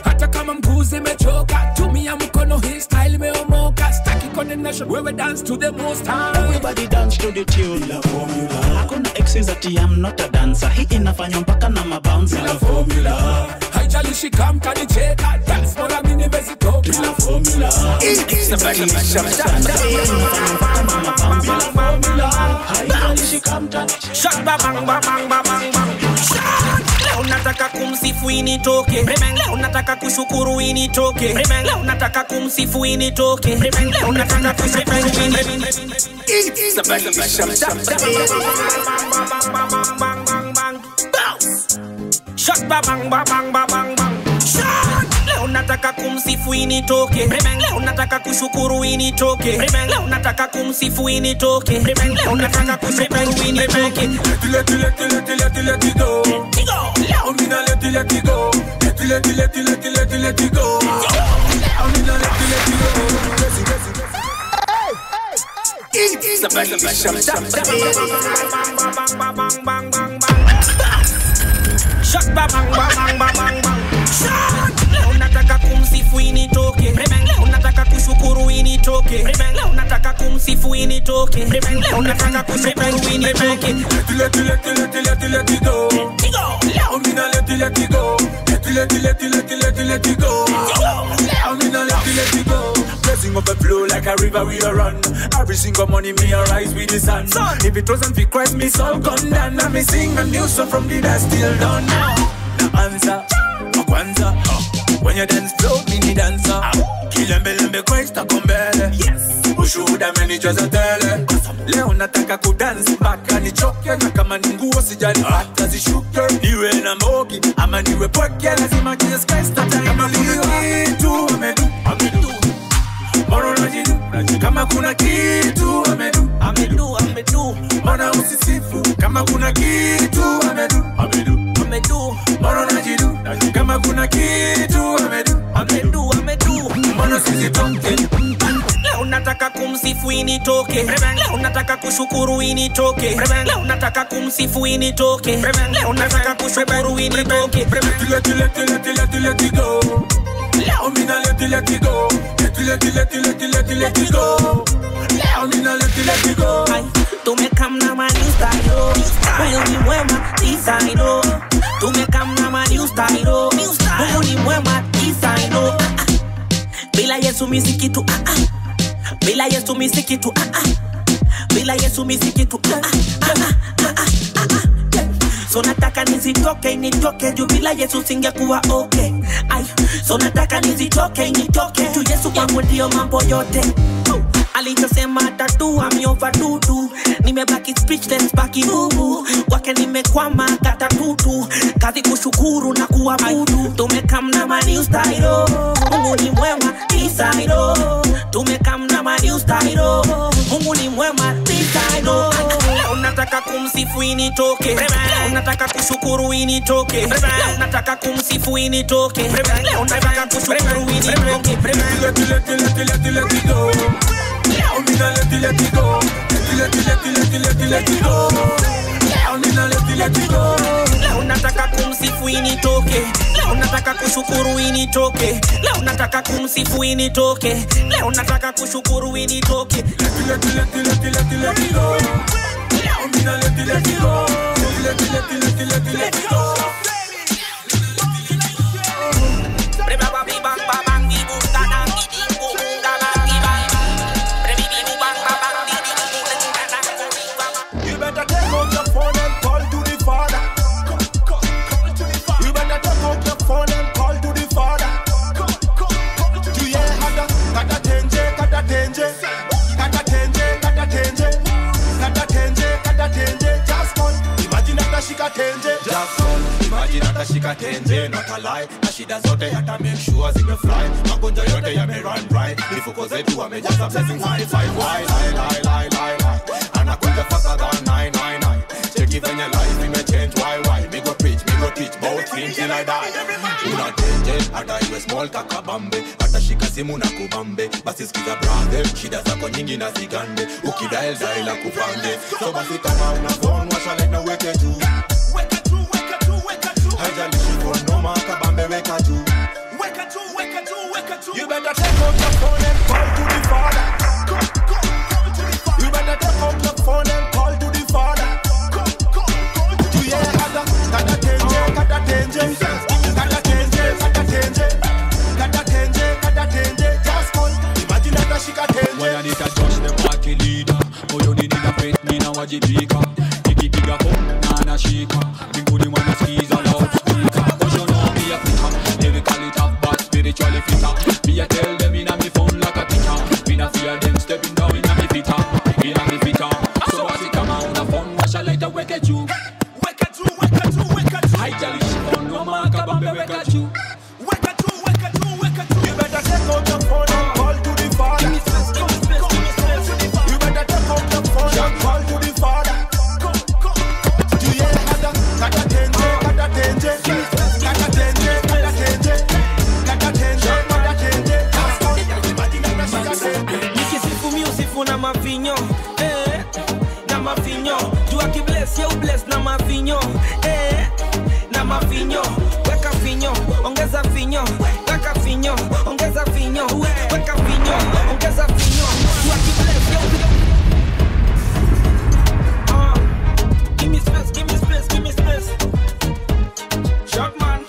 hata kama mbuzi imechoka tumia mkono hii style meomoka staki coordination wewe dance to the most high everybody dance to the tune bila formula kuna exes ati I'm not a dancer hii inafanywa mpaka na mabouncer bila formula haijalishi kama mtanicheka dance bora mimi nimezitoka bila formula haijalishi kama mtanicheka shut bang bang bang bang bang Leo nataka kumsifu initoke. Leo nataka kushukuru initoke. Leo nataka kumsifu initoke. Leo nataka kushukuru initoke. Shot ba bang ba bang ba bang bang. Shot. Leo nataka kumsifu initoke. Leo nataka kushukuru initoke. Leo nataka kumsifu initoke. Leo nataka kushukuru initoke. Let it go. I'm gonna let it go. Let it go. I'm gonna let it go. It's a shot ba bang ba bang ba bang bang. Shot. Leo nataka kumsifu initoke. Leo nataka kushukuru initoke. Leo nataka kumsifu initoke. Leo nataka kushukuru initoke. Let it go. I'm gonna let it go. Let it go. I'm gonna let it go. Blessing of the flow like a river we run. Every single morning me arise with the sun. If it wasn't for Christ, me soul gone down. Now me sing a new song from the dust till dawn. The answer, Kwanza. When you dance flow, me need dancer. Kilembe Christ akombele. Yes. Ushuhuda amenijaza tele. Leo nataka kudance mpaka nichoke, na kama ni nguo sijali hata zishuke. Niwe na mogi ama niwe pweke, lazima Jesus Christ kama kuna kitu amedu. Moro najidu. Kama kuna kitu amedu. Mona usisifu. Kama kuna kitu amedu. Moro najidu. Kama kuna kitu amedu. Mona usisitonke. Leo nataka kumsifu initoke. Leo nataka kushukuru initoke. Leo nataka kumsifu initoke. Leo nataka kushukuru initoke. Let it go. I'm gonna let it go. Let it go. I'm gonna let it go. Tumekamna ma new style. Mungu ni mwema, designo. Tumekamna ma new style. Mungu ni mwema, designo. Bila Yesu misikitu Bila Yesu misikitu Bila Yesu misikitu So nataka nizitoke nitoke juu bila Yesu singekuwa okay. Ay, so nataka nizitoke nitoke juu Yesu kwangu ndio mambo yote. Alichosema tatua miovadudu. Nimebaki speechless baki bubu. Kwake nimekwama kata tutu. Kazi kushukuru na kuabudu. Tumekamna ma new style. Mungu ni mwema designo. Tumekamna ma new style. Mungu ni mwema designo. Leo nataka kumsifu initoke. Leo nataka kushukuru initoke. Leo nataka kumsifu initoke. Leo nataka kushukuru initoke. Let it go. I'm gonna let it go. Let it go. I'm gonna let it go. Leo nataka kumsifu initoke. Leo nataka kushukuru initoke. Leo nataka kumsifu initoke. Leo nataka kushukuru initoke. Let it go. I'm gonna let it go. Let it go. You better take out your phone and call to the Father. You better take out your phone and call to the Father. You hear kata tenje. Just call. Imagine atashika tenje. Just call. Imagine atashika tenje. Not a lie. Na shida zote hata make sure zimefly. Magonjwa yote yame-run right. Mifuko zetu wamejaza blessings high five. Why lie. Anakuja faster than 999. Cheki venye life imechange. Why? Me go preach, me go teach. Both things till I die. Una tenje. Hata iwe small kakabambe. Atashika simu na kubambe. Basi sikiza brother. Shida zako nyingi na zigande. Ukidial zaila kupande. So basi kama una phone washa light na weke juu. Haijalishi kondoma kabambe weka juu. You better take out your phone and call to the Father. You better take out your phone and call to the Father. You hear kata tenje. Just call. Imagine atashika tenje. When I need to judge them party leader, moyo nini na faith nina wajibika. Nikipiga home na anashika. Mbinguni mwana mavinyo, na mavinyo. Jua ki bless, you bless na mavinyo, na mavinyo. Weka finyo, ongeza finyo, weka finyo, ongeza finyo, weka finyo, ongeza finyo. Jua ki bless, you bless. Give me space, give me space, give me space. Short man.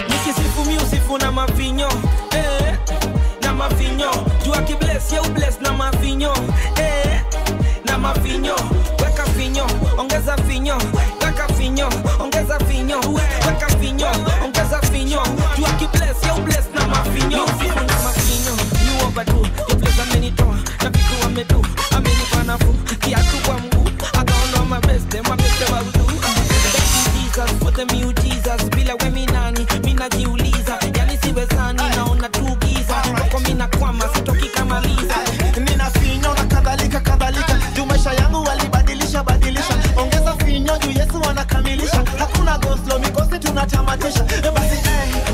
Nikisifu musifu na mavinyo, na mavinyo. Jua ki bless, you bless na mavinyo, na mavinyo. Weka finyo, ongeza finyo, weka finyo, ongeza finyo, weka finyo, ongeza finyo. Jua ki bless, you bless na mavinyo, na mavinyo. You overdo, you bless a many toa, na vitu wamedu, ameni panafu, kiatu kwa mguu. I don't know my best I will do. Jesus, for them you Jesus, bila we minani, mina jiuliza, yani siwezani, naona tu giza, kwa mina kwama, sitoki kama Liza. Nina finyo na kadhalika kadhalika, juu maisha yangu walibadilisha badilisha. Ongeza finyo juu Yesu anakamilisha, hakuna go slow mikosi tunatamatisha. Basi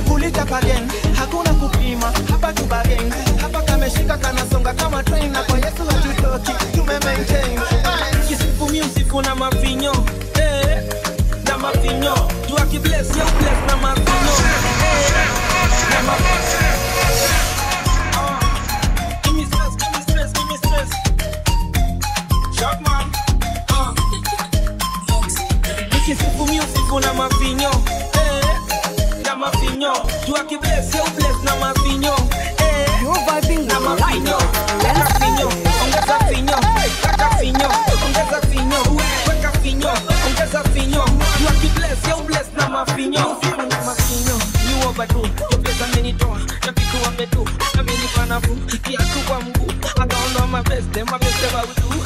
kulita again, hakuna kupima, hapa tu bargain. Hapa kameshika kanasonga kama train, na kwa Yesu hatutoki, tume maintain. Kisifu musifu na mavinyo, na mavinyo. Jua ki bless, you bless na mavinyo, na mavinyo. Give me space, give me space, give me space. Short man. Kisifu musifu na mavinyo, na mavinyo. Jua ki bless, you bless na mavinyo, na mavinyo. Weka finyo, ongeza finyo, weka finyo, ongeza finyo, weka finyo, ongeza finyo. Jua ki bless, you bless na mavinyo, na mavinyo. You overdo, you bless a many toa, na vitu wamedu, ameni panafu, kiatu kwa mguu. I don't know my best I will do.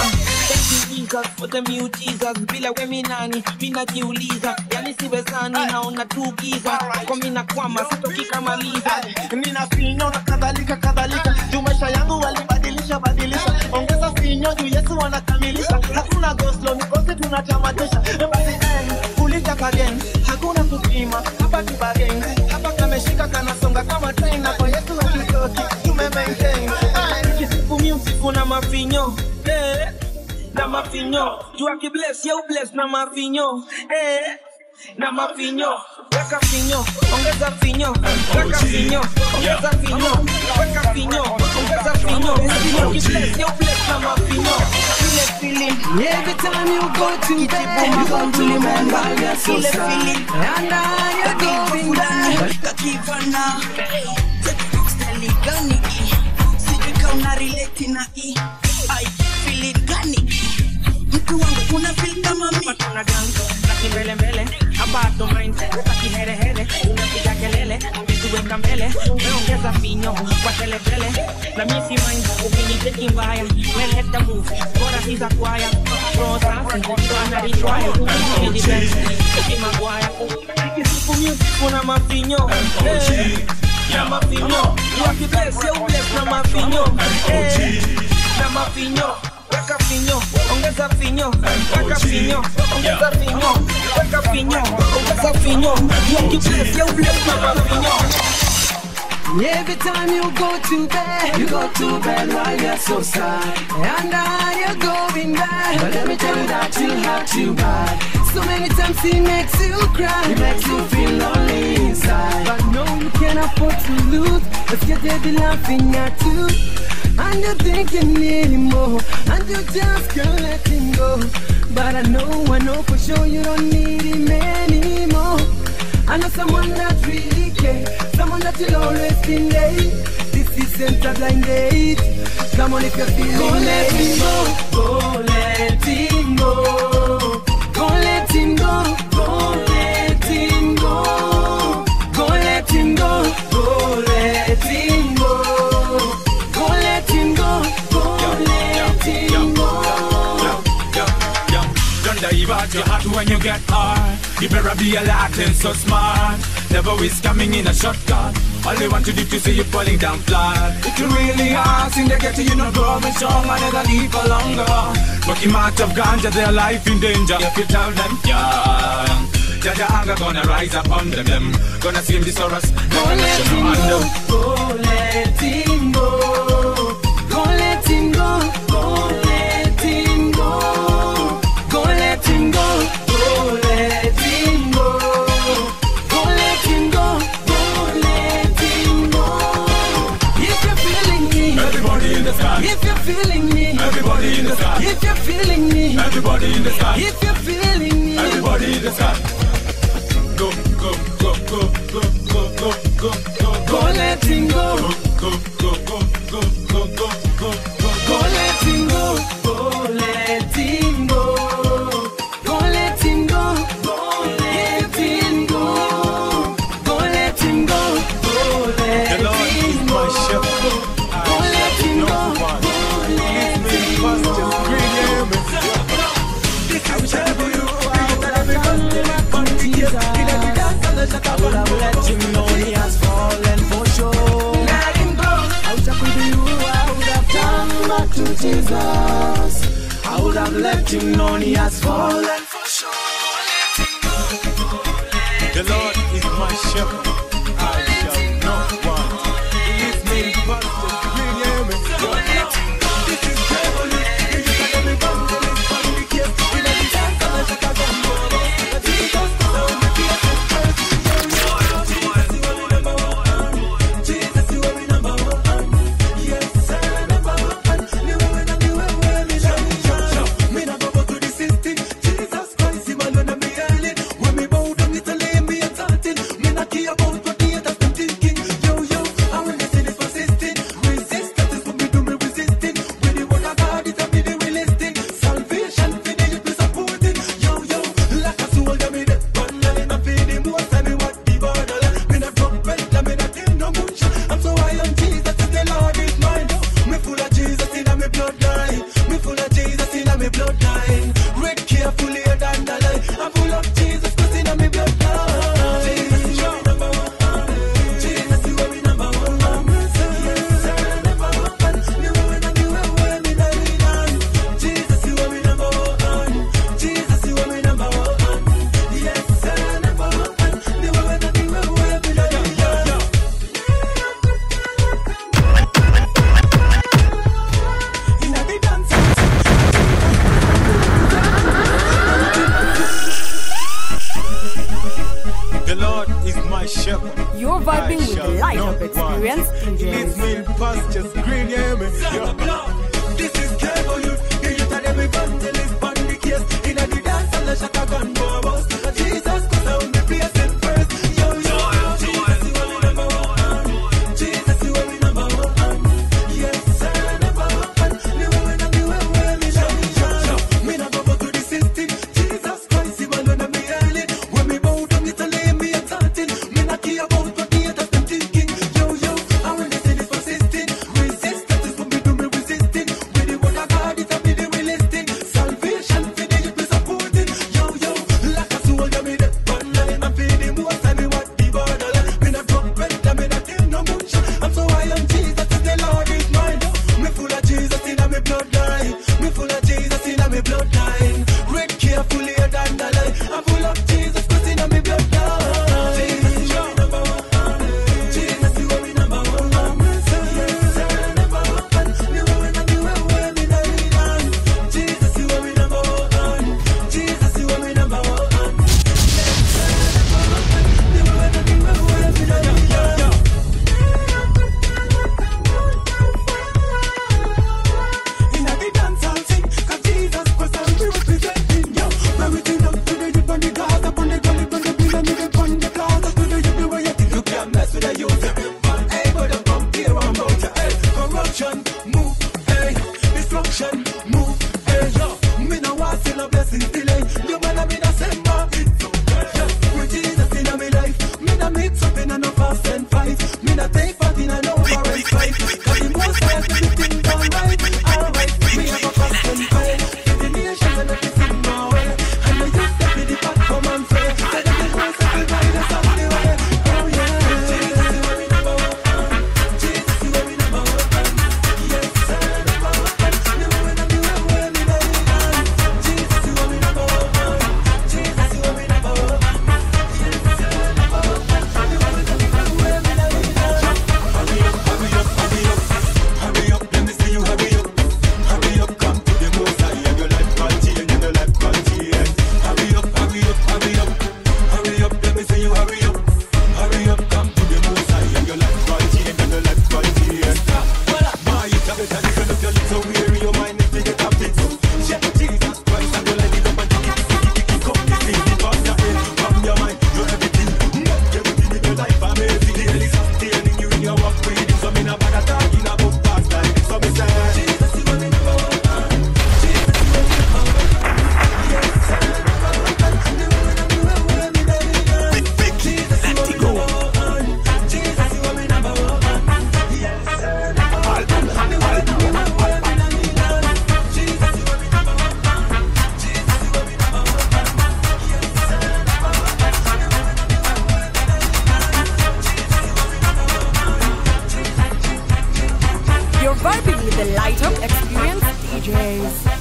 Thank you Jesus, for them you Jesus, bila we minani, mina jiuliza, yani siwezani, naona tu giza, kwa mina kwama, sitoki kama Liza. Nina finyo na kadhalika kadhalika, juu maisha yangu walibadilisha badilisha. Ongeza finyo juu Yesu anakamilisha, hakuna go slow mikosi tunatamatisha. Basi kulita again, hakuna kupima, hapa tu bargain. Hapa kameshika kanasonga kama train, na kwa Yesu hatutoki, tume maintain. Kisifu musifu na mavinyo, na mavinyo. Jua ki bless, you bless na mavinyo, na mavinyo. Weka finyo, ongeza finyo, weka finyo, ongeza finyo, weka finyo, ongeza finyo. Jua ki bless, you bless na mavinyo. Every time you go to bed, you go to remember you're so sad. And you're going down. Kakivana Steli gani sijui kauna relate na I feel it gani mtu wangu una feel kama mimi. Matuna gango, laki mbele mbele, abato mind, laki here here, unapiga kelele, ungetuweka mbele, umeongeza finyo, kwa tele tele, na misi mind, ukiniteki mbaya, well let the move, bora hiza kwaya, pro dance, ndio analitwaya, ukini dance, kiki magwaya, kisifu music na mafinyo, na mafinyo, jua ki bless, you bless na mafinyo, na mafinyo. Weka finyo, ongeza finyo, weka finyo, ongeza finyo, weka finyo, ongeza finyo. You ki bless, you bless na finyo. Every time you go to bed while you're so sad. And you're going bad. But let me tell you that you have too bad. So many times he makes you cry. He makes you feel lonely inside. But no, you can't afford to lose. Let's get baby laughing at you. And you're thinking anymore. And you just can't let him go. But I know for sure you don't need him anymore. I know someone that really cares, someone that you'll always be late. This isn't a blind date. Come on if you're feeling go let him go, go let him go. Go let him go, go let him go. Go let him go, go let him go. Go let him go, go let him go. Don't dive out your heart when you get hard. You better be alert and so smart. Never is coming in a shortcut. All they want to do to see you falling down flat. If you really are, sing they get to you not growing strong and never live for longer. Smoking out of ganja, their life in danger. If you tell them, yeah, Jaja anger gonna rise up under them. Gonna see him this or us. Go let him go, go let him go. Go feeling me, everybody in the sky. If you're feeling me, everybody in the sky. If you're feeling me, everybody in the sky. Go, go, go, go, go, go, go, go, go. Go let him go. Go, go, go, go, go, go, go, go. Go let him go. Go let him go. Go let him go. Go let him go. Go let him go. Go let him go. Go let him go. I would have let him know he has fallen for sure. Let him go. I wish I could be you, I would have turned back to Jesus. I would have let him know he has fallen for sure. The Lord is my shepherd, I shall not want. He leads me in pastures green, hear me. This is trouble, you can let me come to this family case. In a dance, I'm a shaka gumbo. But Jesus, now me fear to first. Jesus, you are my number one. Yes, sir, number one. Me woman and me woman, me shine. Me not go to the system. Jesus Christ, he man when I'm behind it. When me bow down, it's a lame me exalted. Me not care about what the haters been thinking. Yo, yo, I will listen is persistent. Resist, that is what me do, me resisting. When the word of God is a me the we listening. Salvation for the youth me supporting. Yo, yo, like a soldier me the one line. I'm feeling most of me what the borderline. Me not drop belt, me not give no much. I'm so high on Jesus, is the Lord is mine. Me full of Jesus in my bloodline. Me full of Jesus in my bloodline. Read carefully than the line. I'm full of Jesus, cause in my bloodline. Jesus, you are my number one. Jesus, you are my number one. Yes, sir, number one. Me woman and me woman, me lying on. Jesus, you are my number one. Jesus, you are my number one. Yes, sir, number one. Me woman and me woman, me lying on. In a big dance. The Lord is my shepherd. You're vibing with the light up experience, He leads DJs. me in pastures green, hear me. This is Cable Youth. You used to them evangelist on the case. In a the dance and the shaka gun bubbles. Jesus, cause I want me place it first. Yo, yo, Jesus, you are my number one. Jesus, you are my number one. Yes, sir, number one. Me woman and me woman, me shine. Me not go to the system. Jesus Christ, he man when I'm behind it. When me bow down, it's a lame me exalted. Me not care about what the haters been thinking. Yo, yo, I will listen is persistent. Resist, that is what me do, me resisting. With the word of God, it's a me the we listening. Salvation for the youth me supporting. Yo, yo, like a soldier me the one line. I'm feeling most of me what the borderline. Me not drop belt, me not give no much. I'm so high on Jesus, is the Lord is mine. Me full of Jesus in my bloodline. Me full of Jesus in my bloodline. Read carefully than the line. I'm full of Jesus, cause in my bloodline. Jesus, you are my number one. Jesus, you are my number one. Yes, sir, number one. Me woman and me woman, me lying on. Jesus, you are my number one. Jesus, you are my number one. Me woman and me woman, me lying on. You're vibing with the Light Up Experience DJs.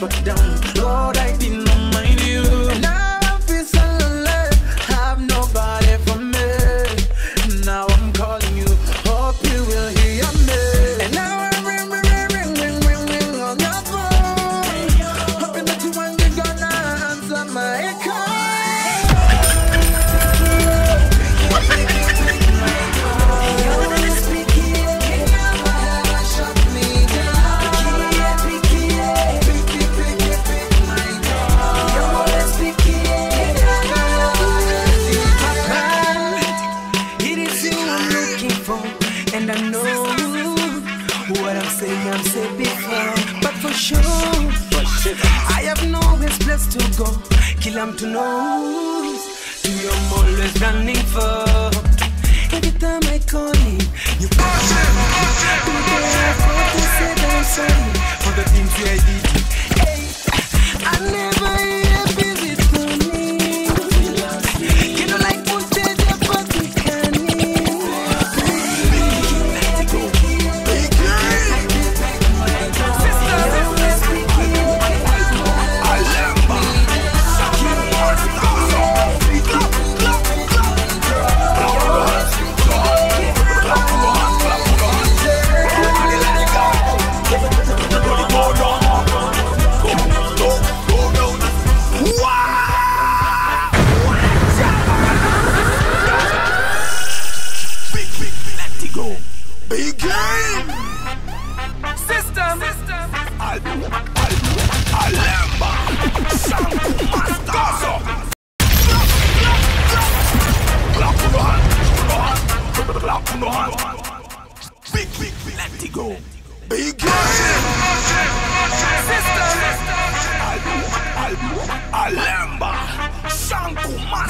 but down. Lord, I did not mind you. Now I feel so lonely, have nobody for me. Now I'm calling you, hope you will hear me. And now I ring on your phone, hoping that you ain't gonna answer my call. I have nowhere place to go. Kill them to know. To your always running for. Every time I call you, you pass me. To say that I'm sorry for the things I did. Hey, I never hear visit to me. You know, like put your body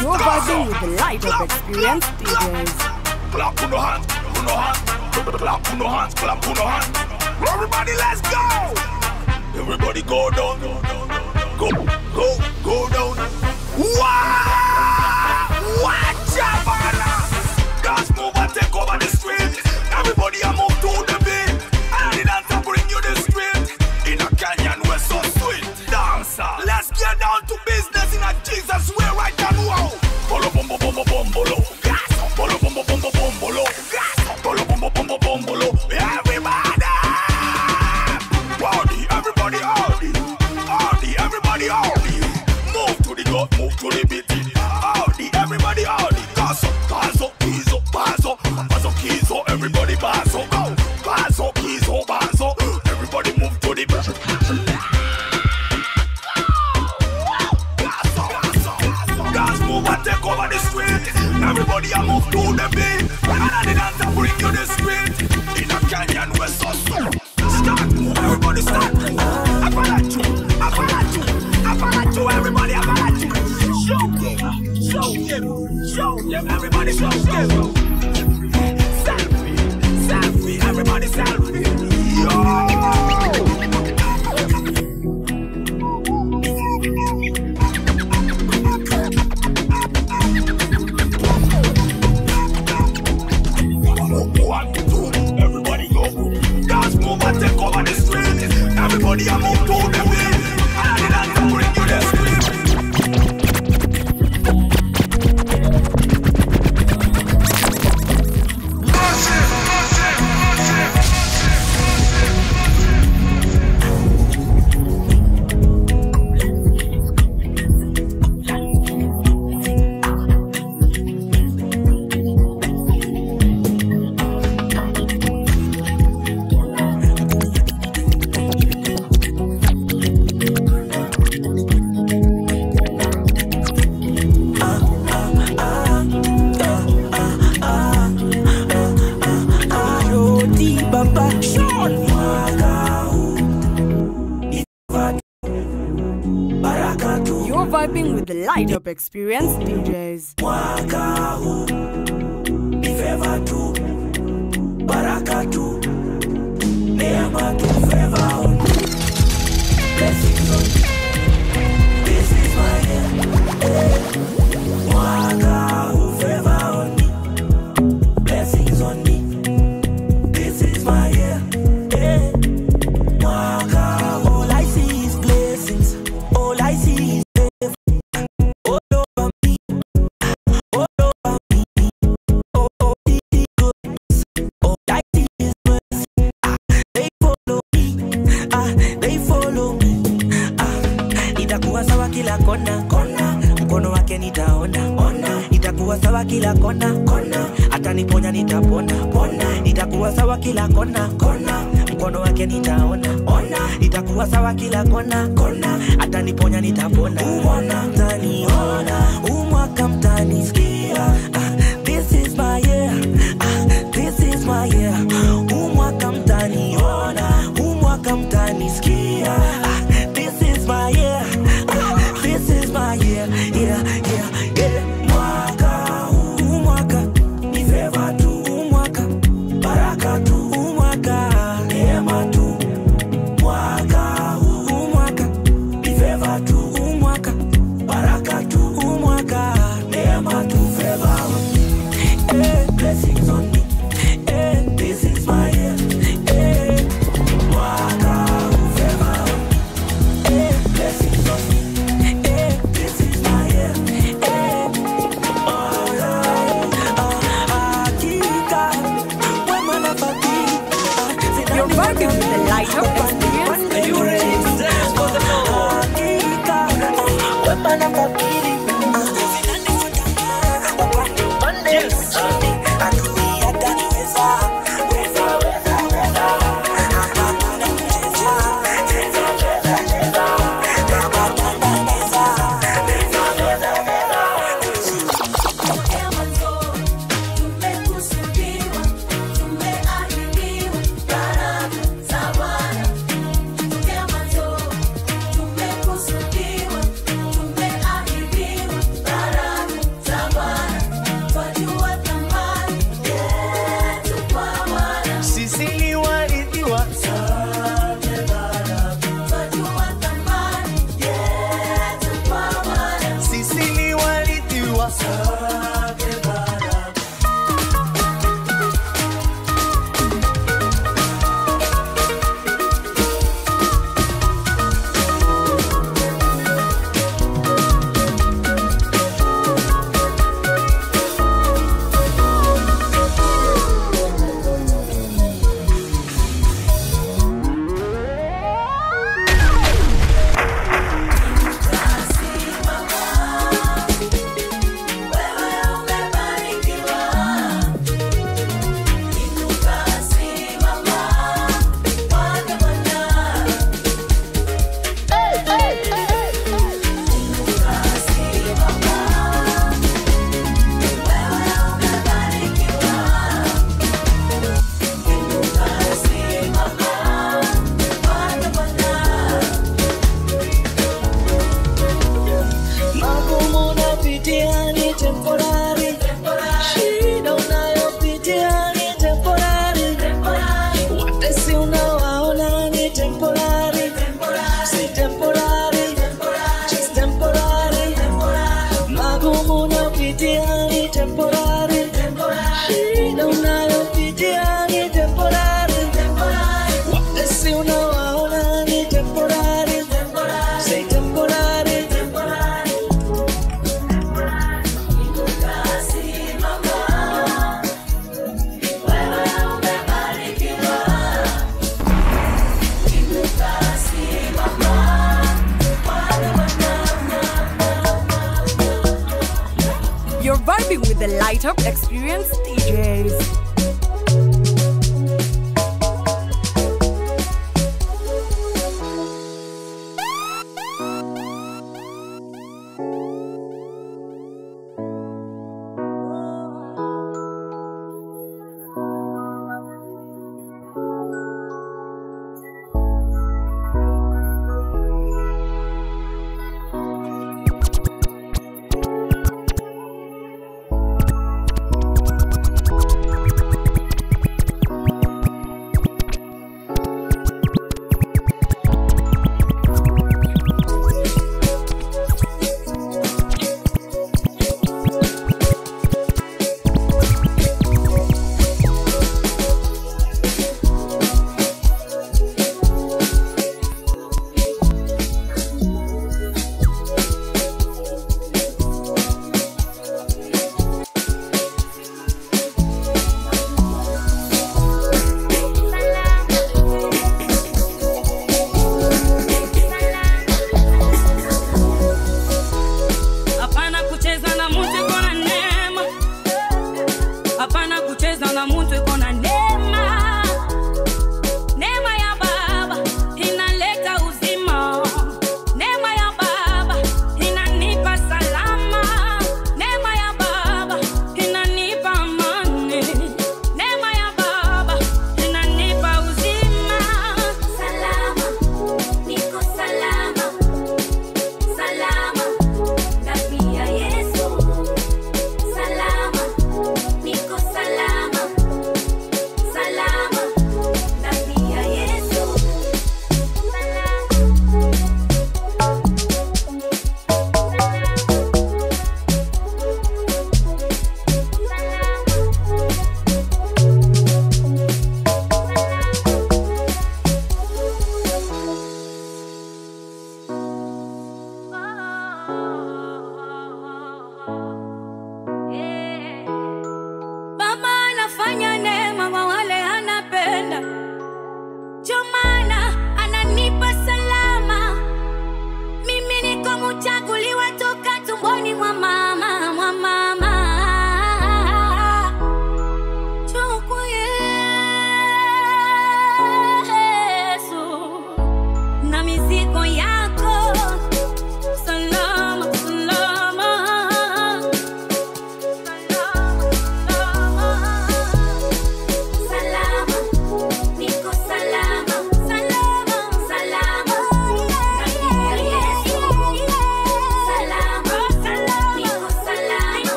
You're vibing with the light of experience DJs. Clap on the hands, clap on the hands. Everybody, let's go! Everybody go down, go down. Wow! Watch out, man! Dance move and take over the street. Everybody, I move to the beat. And the dancer bring you the street. In a canyon, we're so sweet. Dancer, let's get down to business in a Jesus way right now. Wow! Bolo bombo bombo bombolo. Gas. Bolo bombo bombo bombolo. Gas. Bolo bombo bombo bombolo. Everybody! Howdy, everybody, howdy. Howdy, everybody, howdy. Move to the gut, move to the beat. Howdy, everybody, howdy. Gaso, gaso, kizo, bazo. Bazo, kizo, everybody, bazo. Go. Bazo, kizo, bazo. Everybody move to the beat. Gas move and take over the street. Everybody I move to the beat. And the dancer bring you the street. In a canyon we're so slow. Start move, everybody start move. Apalachu, apalachu, apalachu, everybody apalachu. Show them, show them, show them, everybody show them. Selfie, selfie, everybody selfie. Yo! One, two, everybody go. Dance move and take over the street. Everybody I move to the beat. And the dancer bring you the street. You're vibing with the light up experience DJs. All I see is bliss. kila kona kona, ataniponya nitapona pona, itakuwa sawa kila kona kona, mkono wake nitaona ona, itakuwa sawa kila kona kona, ataniponya nitapona uona, mtaniona umwaka mtanisikia. This is my year, this is my year. Umwaka mtaniona, umwaka mtanisikia. This is my year, this is my year, yeah, yeah, yeah. Mwaka, umwaka, ni favor tu, umwaka, baraka tu, umwaka, neema tu. Mwaka, umwaka, ni favor tu, umwaka, baraka tu, umwaka, neema tu, favor. Blessings on me. This is my year. Mwaka favor. Blessings on me. This is my year. You're working with the light of experience. Are you ready to dance for the Lord? With the light up experience DJs.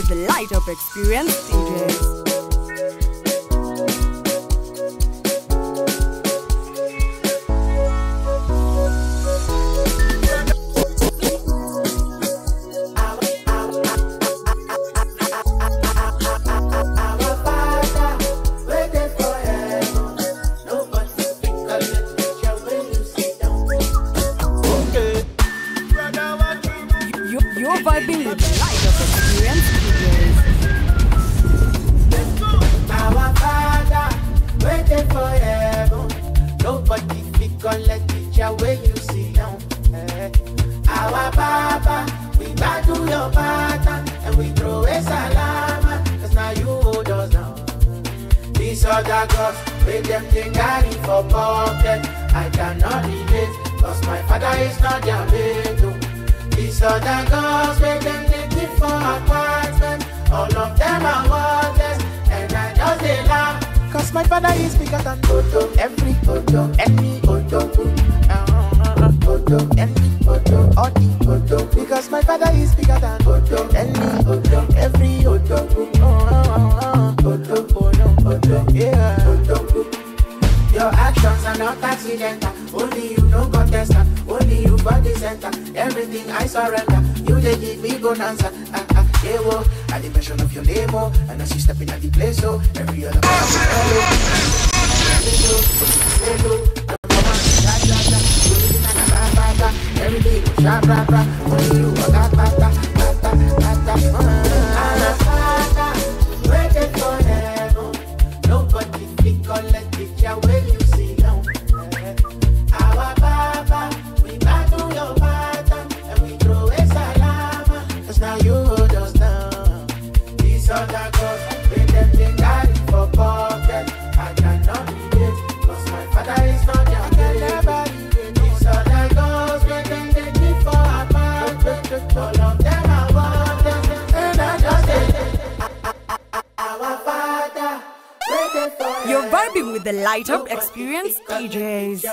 with the Light Up Experience DJs. Vibing with the Light Up Experience DJs. Our Father, waiting forever. Nobody fit can let picture where you see now. Our Papa, we back to your pattern and we throw a salama, cause now you hold us down. These other gods, with them thing carry for pocket. I cannot relate, cause my father is not their mate. These other girls with them naked for apartment. All of them are worthless, and I just they laugh. Cause my father is bigger than Odo. Every Odo, any Odo. Odo, any Odo, all the Odo. Because my father is bigger than Odo. Any Odo, every Odo. Odo, Odo, yeah. Odo. Your actions are not accidental. Only you know contestant. Only you got the center. Everything I surrender. You they give me good answer. Yeah, whoa. At the mention of your name, oh. And as you step in at the place, oh. Every other everything sharp, only you got waiting forever. Nobody think or let picture when you see now. Our Papa, we back to your pattern and we throw a salama, cause now you hold us down. These other girls, with them they carry for pocket. I cannot relate, cause my father is not your baby. These other girls, with them they keep for apartment. All of them are worthless, and I just say, our Father. You're vibing with the Light Up Experience DJs.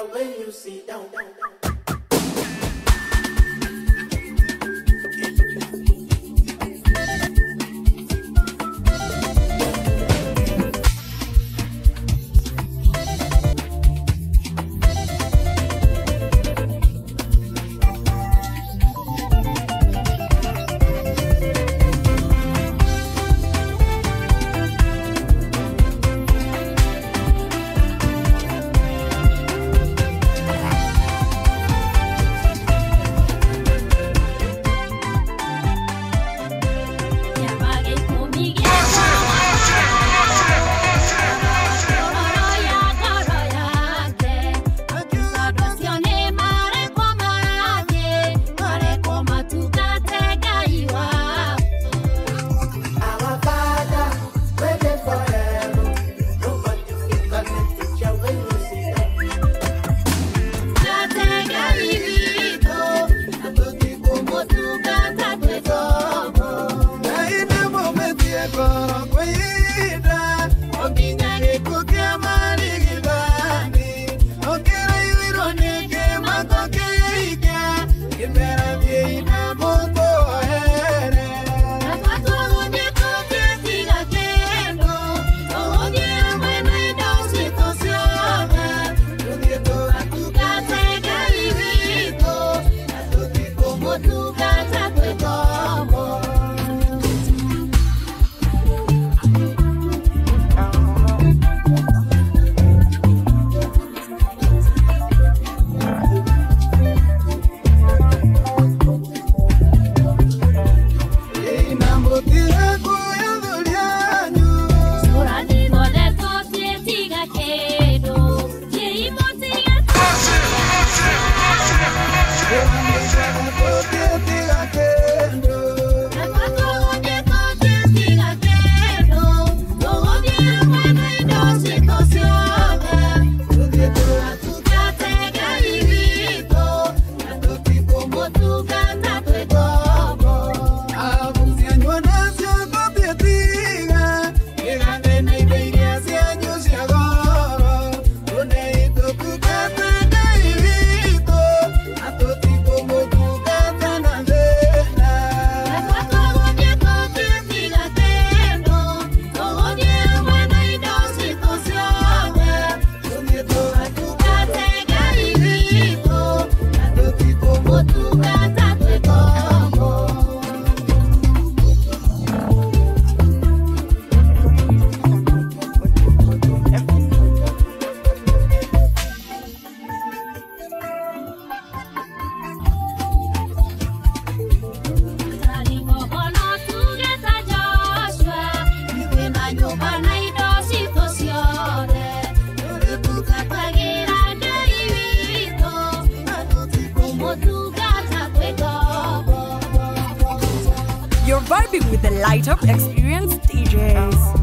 You're vibing with the Light Up Experience DJs.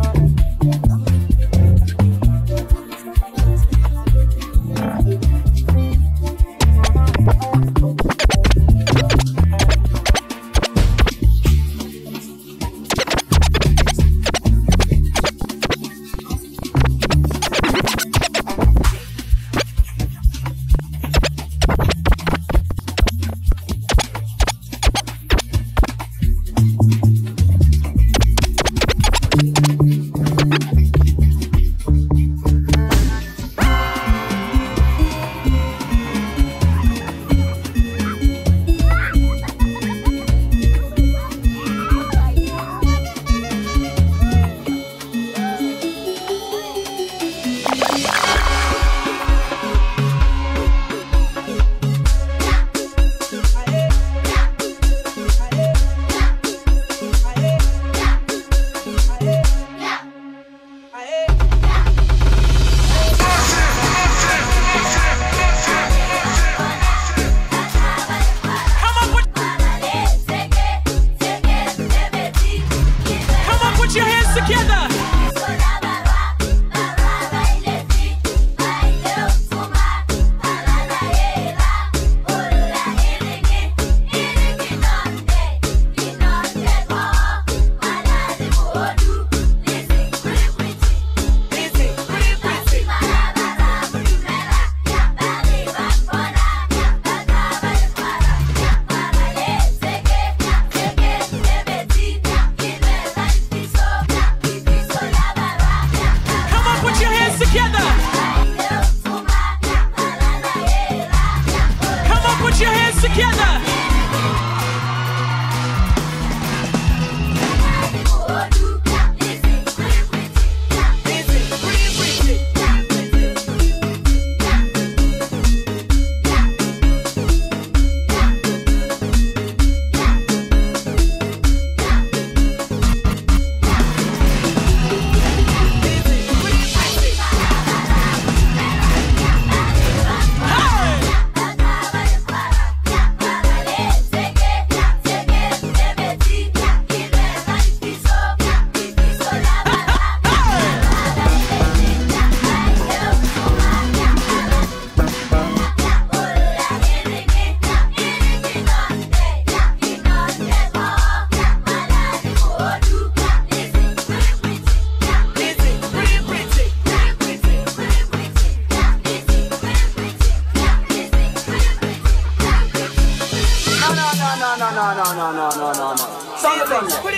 No. Sound the drum.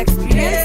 Experience